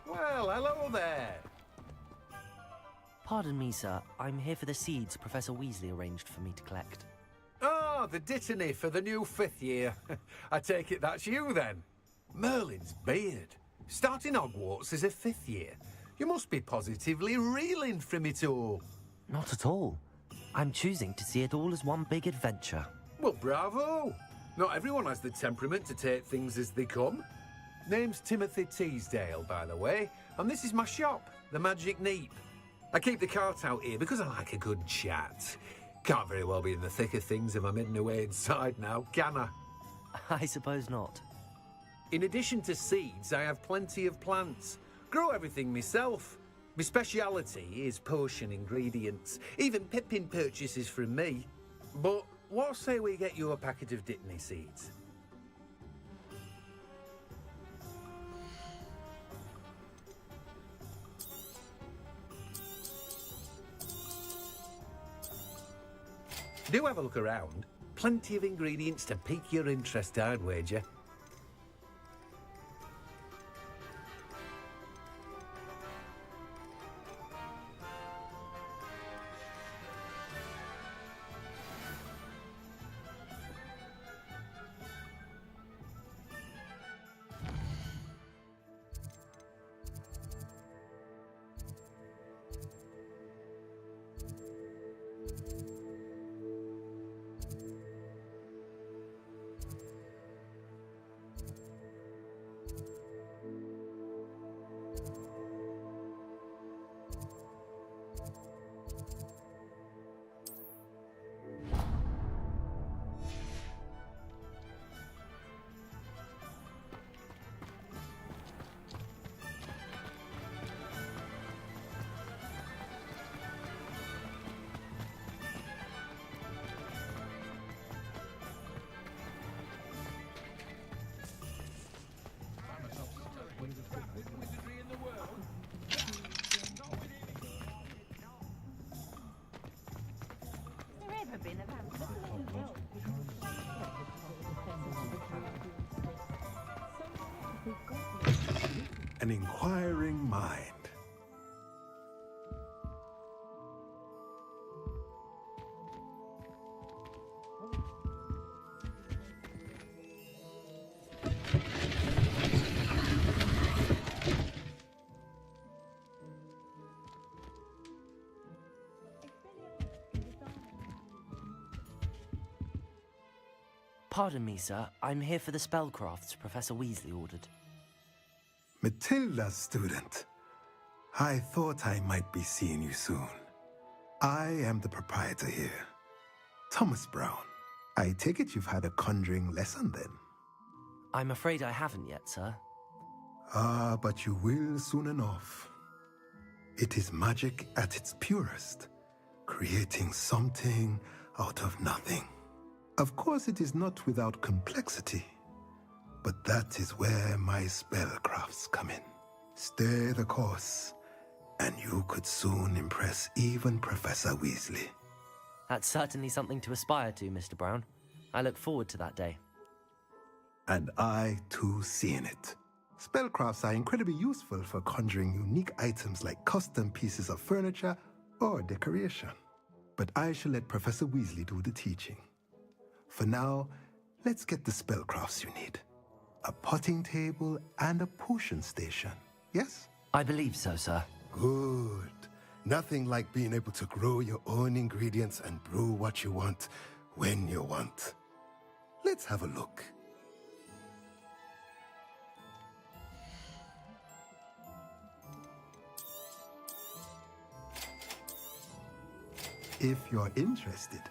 Well, hello there. Pardon me, sir. I'm here for the seeds Professor Weasley arranged for me to collect. Oh, the dittany for the new 5th year. I take it that's you, then. Merlin's beard. Starting Hogwarts as a 5th year. You must be positively reeling from it all. Not at all. I'm choosing to see it all as one big adventure. Well, bravo. Not everyone has the temperament to take things as they come. Name's Timothy Teasdale, by the way, and this is my shop, the Magic Neep. I keep the cart out here because I like a good chat. Can't very well be in the thick of things if I'm hidden away inside now, can I? I suppose not. In addition to seeds, I have plenty of plants. Grow everything myself. My speciality is potion ingredients. Even Pippin purchases from me. But what say we get you a packet of Dittany seeds? Do have a look around. Plenty of ingredients to pique your interest, I'd wager. an inquiring mind. Pardon me, sir. I'm here for the spellcrafts Professor Weasley ordered. Matilda's student. I thought I might be seeing you soon. I am the proprietor here, Thomas Brown. I take it you've had a conjuring lesson then? I'm afraid I haven't yet, sir. Ah, but you will soon enough. It is magic at its purest, creating something out of nothing. Of course, it is not without complexity, but that is where my spellcrafts come in. Stay the course, and you could soon impress even Professor Weasley. That's certainly something to aspire to, Mr. Brown. I look forward to that day. And I, too, seeing it. Spellcrafts are incredibly useful for conjuring unique items like custom pieces of furniture or decoration. But I shall let Professor Weasley do the teaching. For now, let's get the spellcrafts you need. A potting table and a potion station, yes? I believe so, sir. Good. Nothing like being able to grow your own ingredients and brew what you want when you want. Let's have a look. If you're interested,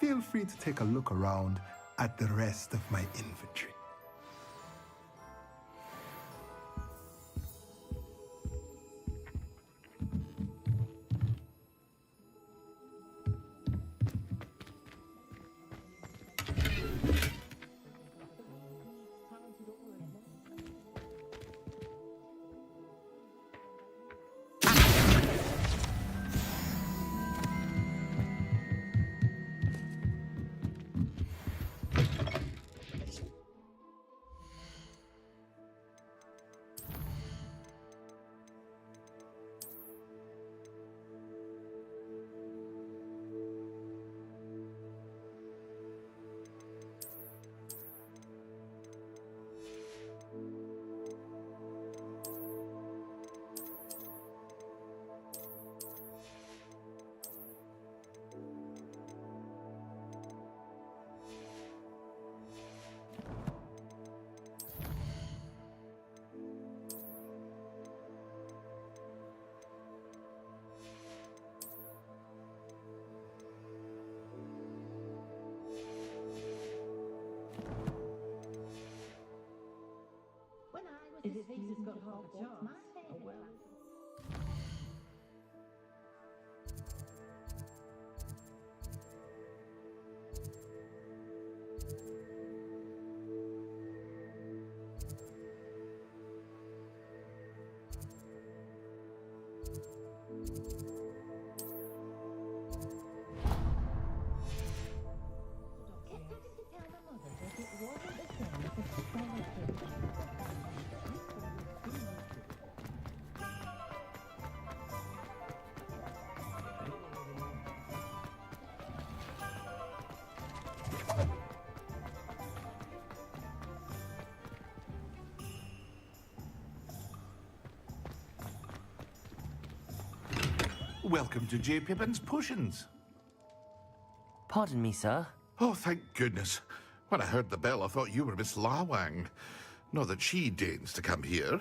feel free to take a look around at the rest of my inventory. Is it thinks it's got half a chance? Oh well. Welcome to J. Pippin's Potions. Pardon me, sir. Oh, thank goodness. When I heard the bell, I thought you were Miss Lawang. Not that she deigns to come here.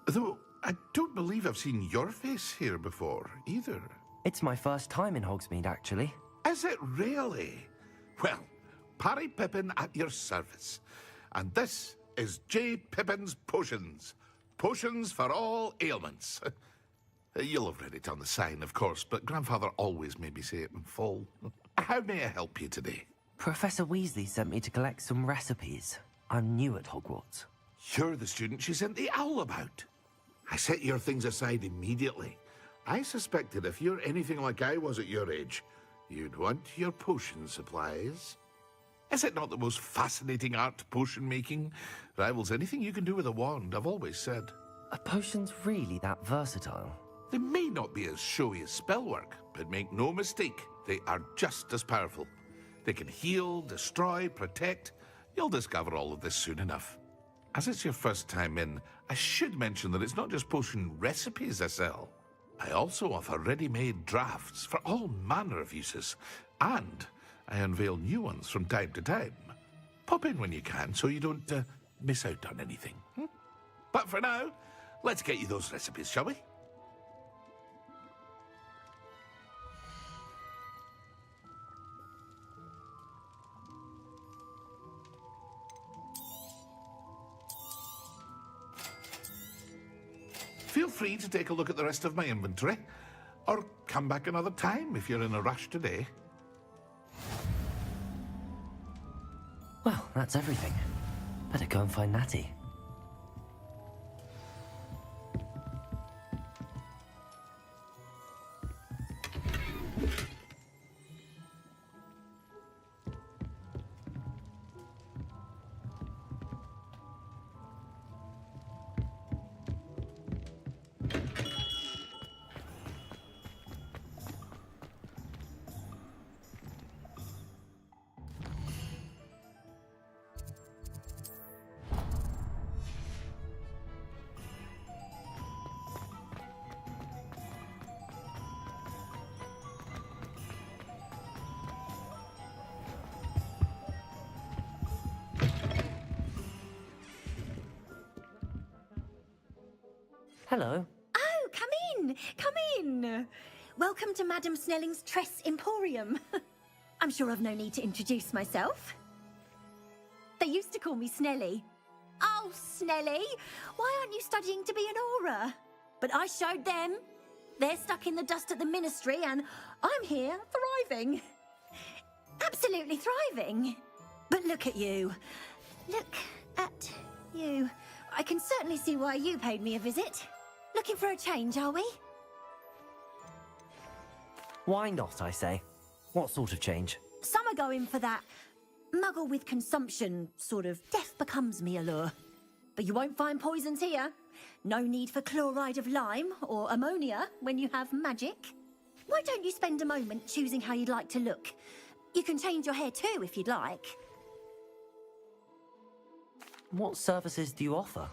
Though, I don't believe I've seen your face here before, either. It's my first time in Hogsmeade, actually. Is it really? Well, Parry Pippin at your service. And this is J. Pippin's Potions. Potions for all ailments. You'll have read it on the sign, of course, but Grandfather always made me say it in full. How may I help you today? Professor Weasley sent me to collect some recipes. I'm new at Hogwarts. You're the student she sent the owl about. I set your things aside immediately. I suspected if you're anything like I was at your age, you'd want your potion supplies. Is it not the most fascinating art, potion making? Rivals anything you can do with a wand, I've always said. Are potions really that versatile? They may not be as showy as spellwork, but make no mistake, they are just as powerful. They can heal, destroy, protect. You'll discover all of this soon enough. As it's your first time in, I should mention that it's not just potion recipes I sell. I also offer ready-made drafts for all manner of uses, and I unveil new ones from time to time. Pop in when you can so you don't miss out on anything. But for now, let's get you those recipes, shall we? Feel free to take a look at the rest of my inventory, or come back another time if you're in a rush today. Well, that's everything. Better go and find Natty. Hello. Oh, come in! Come in! Welcome to Madame Snelling's Tress Emporium. I'm sure I've no need to introduce myself. They used to call me Snelly. Oh, Snelly! Why aren't you studying to be an aura? But I showed them. They're stuck in the dust at the ministry, and I'm here, thriving. Absolutely thriving. But look at you. Look at you. I can certainly see why you paid me a visit. Looking for a change, are we? Why not, I say? What sort of change? Some are going for that muggle with consumption, sort of death becomes me allure. But you won't find poisons here. No need for chloride of lime or ammonia when you have magic. Why don't you spend a moment choosing how you'd like to look? You can change your hair too if you'd like. What services do you offer?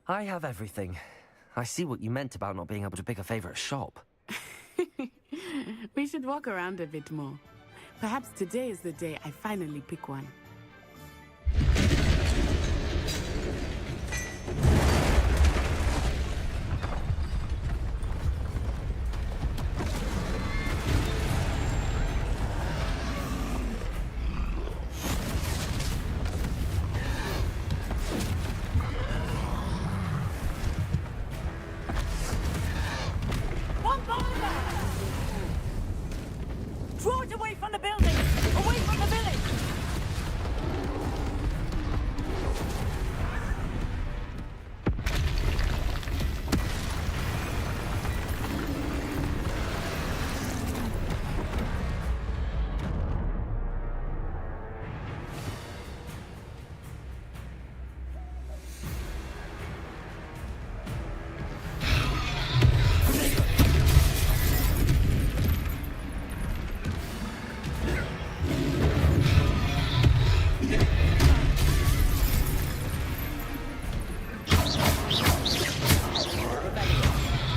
I have everything. I see what you meant about not being able to pick a favorite shop. We should walk around a bit more. Perhaps today is the day I finally pick one. Draw it away from the building! Away from the village!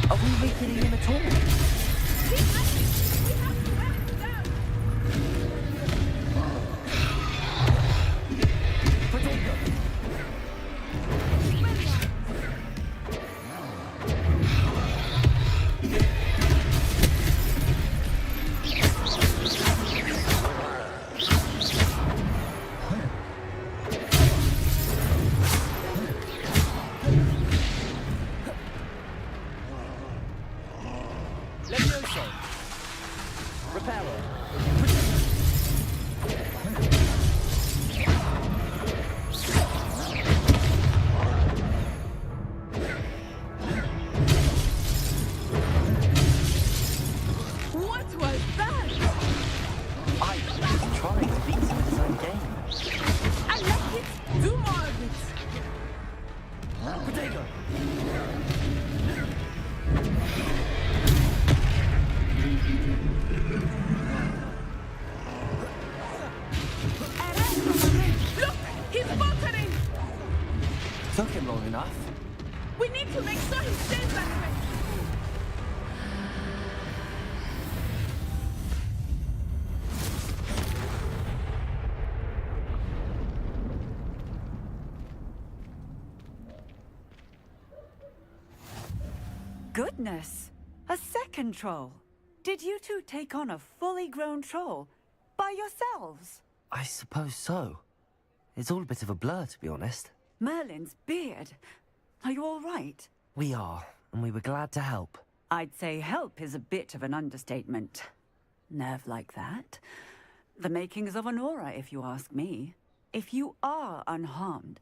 Are we weakening him at all? Levioso. Reparo. What was that? I was trying to beat him in his own game. I like it. Do more of it. Potato. Look! He's faltering! Took him long enough. We need to make sure he stays that way. Goodness! A second troll! Did you two take on a fully grown troll by yourselves? I suppose so. It's all a bit of a blur, to be honest. Merlin's beard. Are you all right? We are, and we were glad to help. I'd say help is a bit of an understatement. Nerve like that. The makings of an aura, if you ask me. If you are unharmed,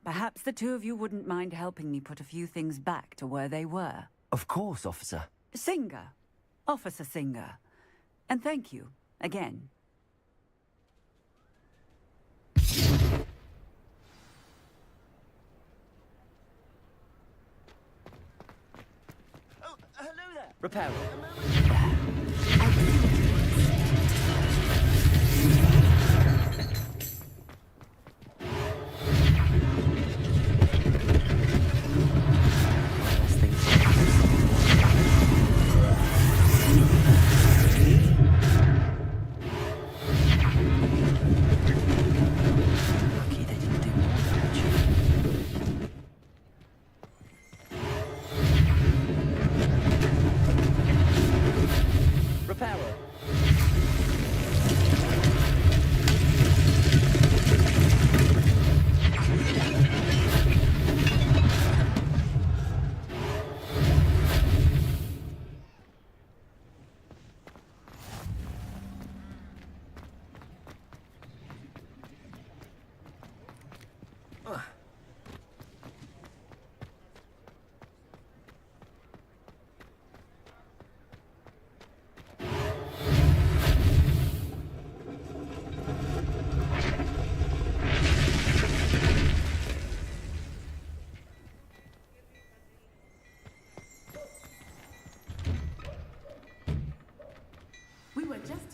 perhaps the two of you wouldn't mind helping me put a few things back to where they were. Of course, officer. Singer. Officer Singer. And thank you, again. Oh, hello there. Reparo. Reparo.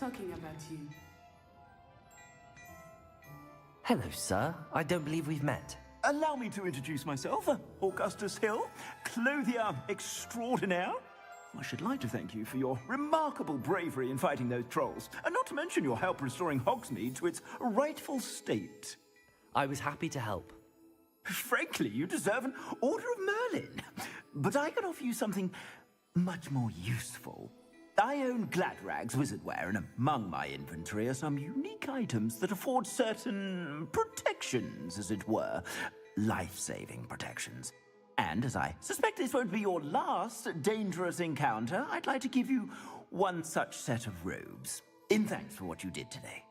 talking about you. Hello, sir. I don't believe we've met. Allow me to introduce myself, Augustus Hill, clothier extraordinaire. I should like to thank you for your remarkable bravery in fighting those trolls, and not to mention your help restoring Hogsmeade to its rightful state. I was happy to help. Frankly, you deserve an Order of Merlin. But I can offer you something much more useful. I own Gladrag's wizardware, and among my inventory are some unique items that afford certain protections, as it were. Life-saving protections. And as I suspect this won't be your last dangerous encounter, I'd like to give you one such set of robes, in thanks for what you did today.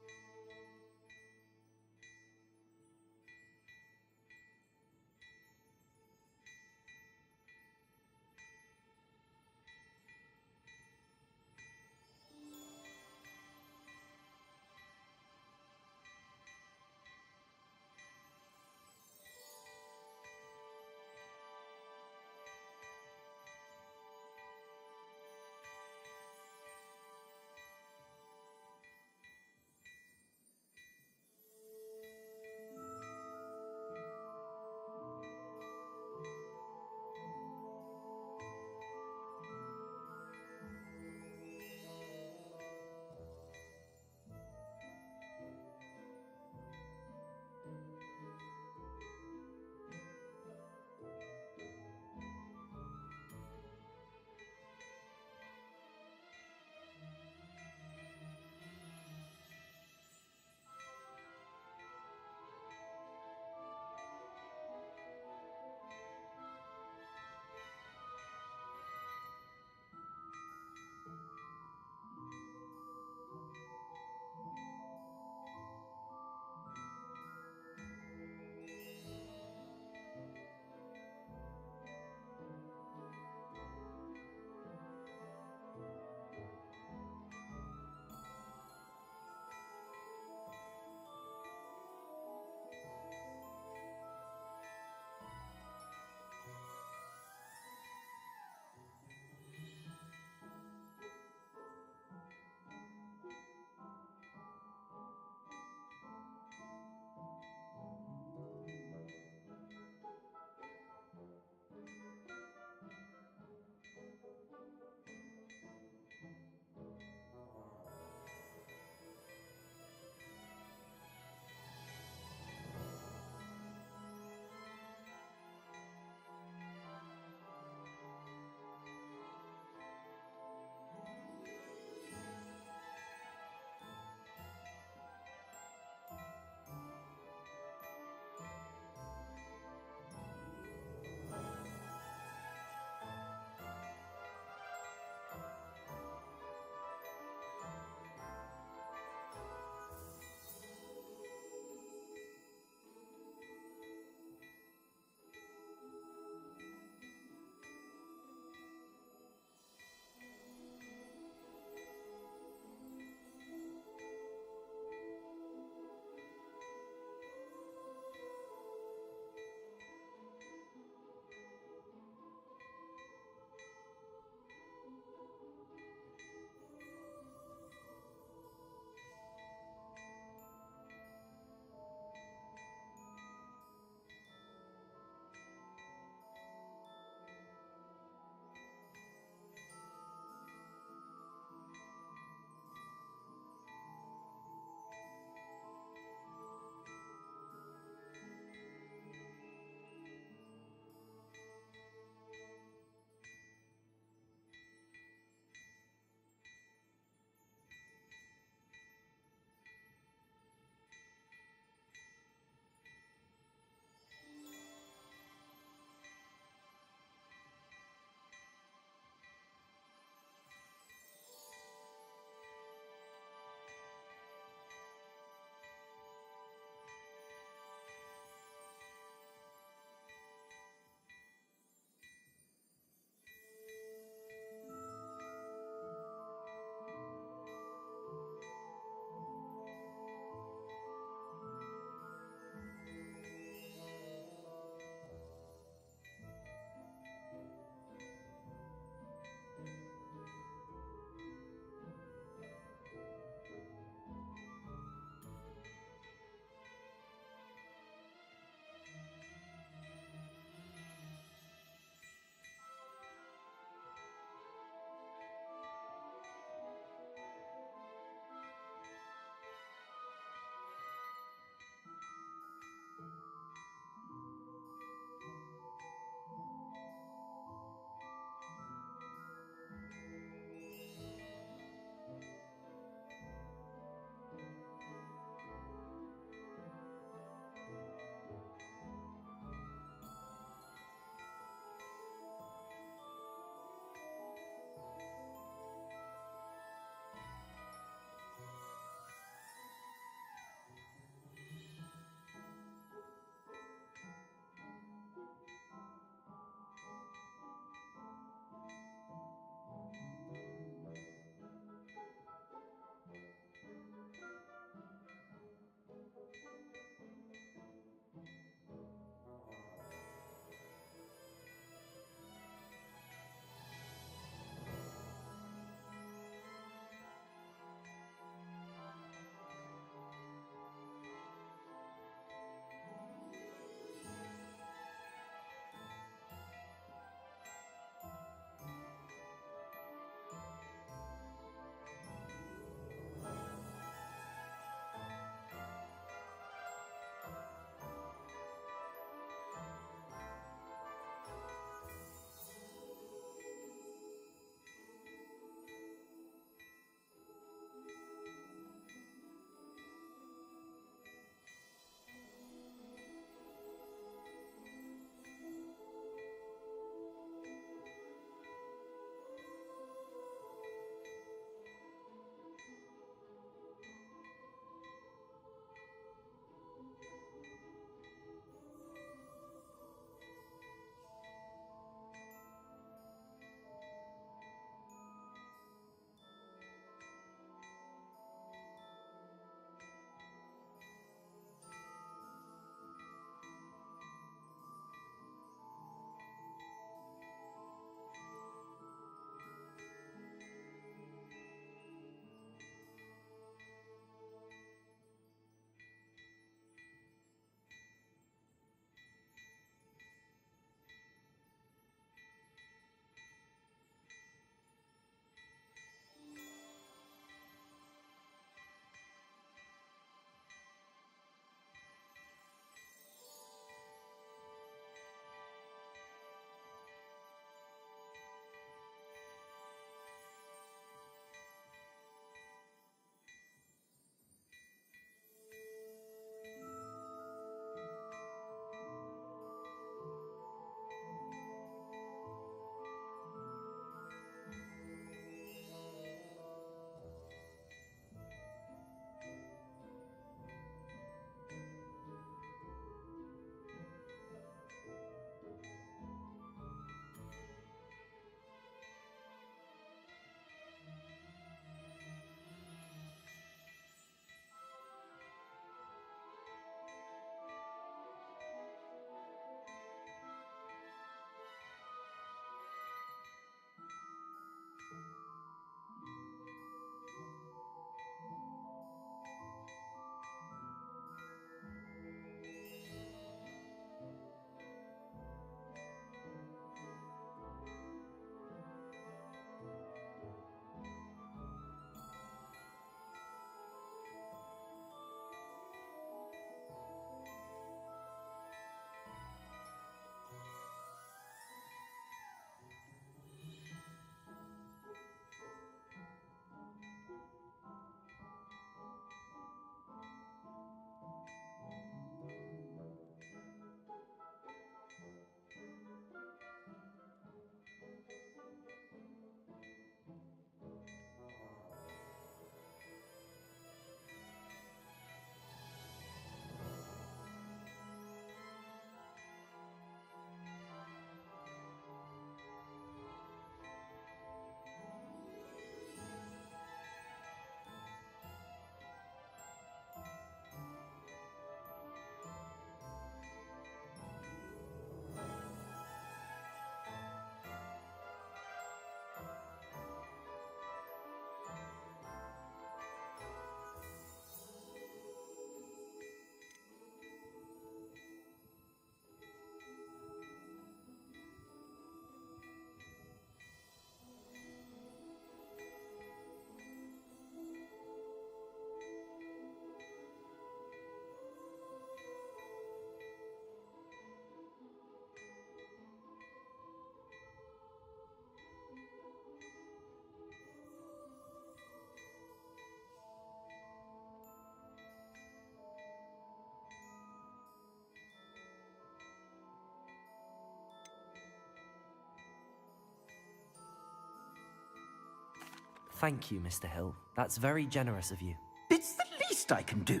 Thank you, Mr. Hill. That's very generous of you. It's the least I can do.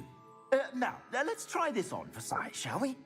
Now, let's try this on for size, shall we?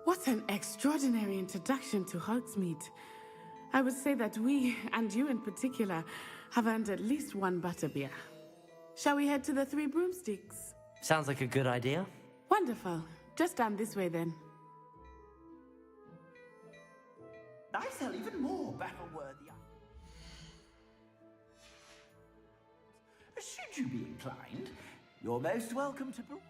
What an extraordinary introduction to Hogsmeade. I would say that we, and you in particular, have earned at least one butterbeer. Shall we head to the Three Broomsticks? Sounds like a good idea. Wonderful. Just down this way then. I sell even more battle-worthy. Should you be inclined, you're most welcome to peruse.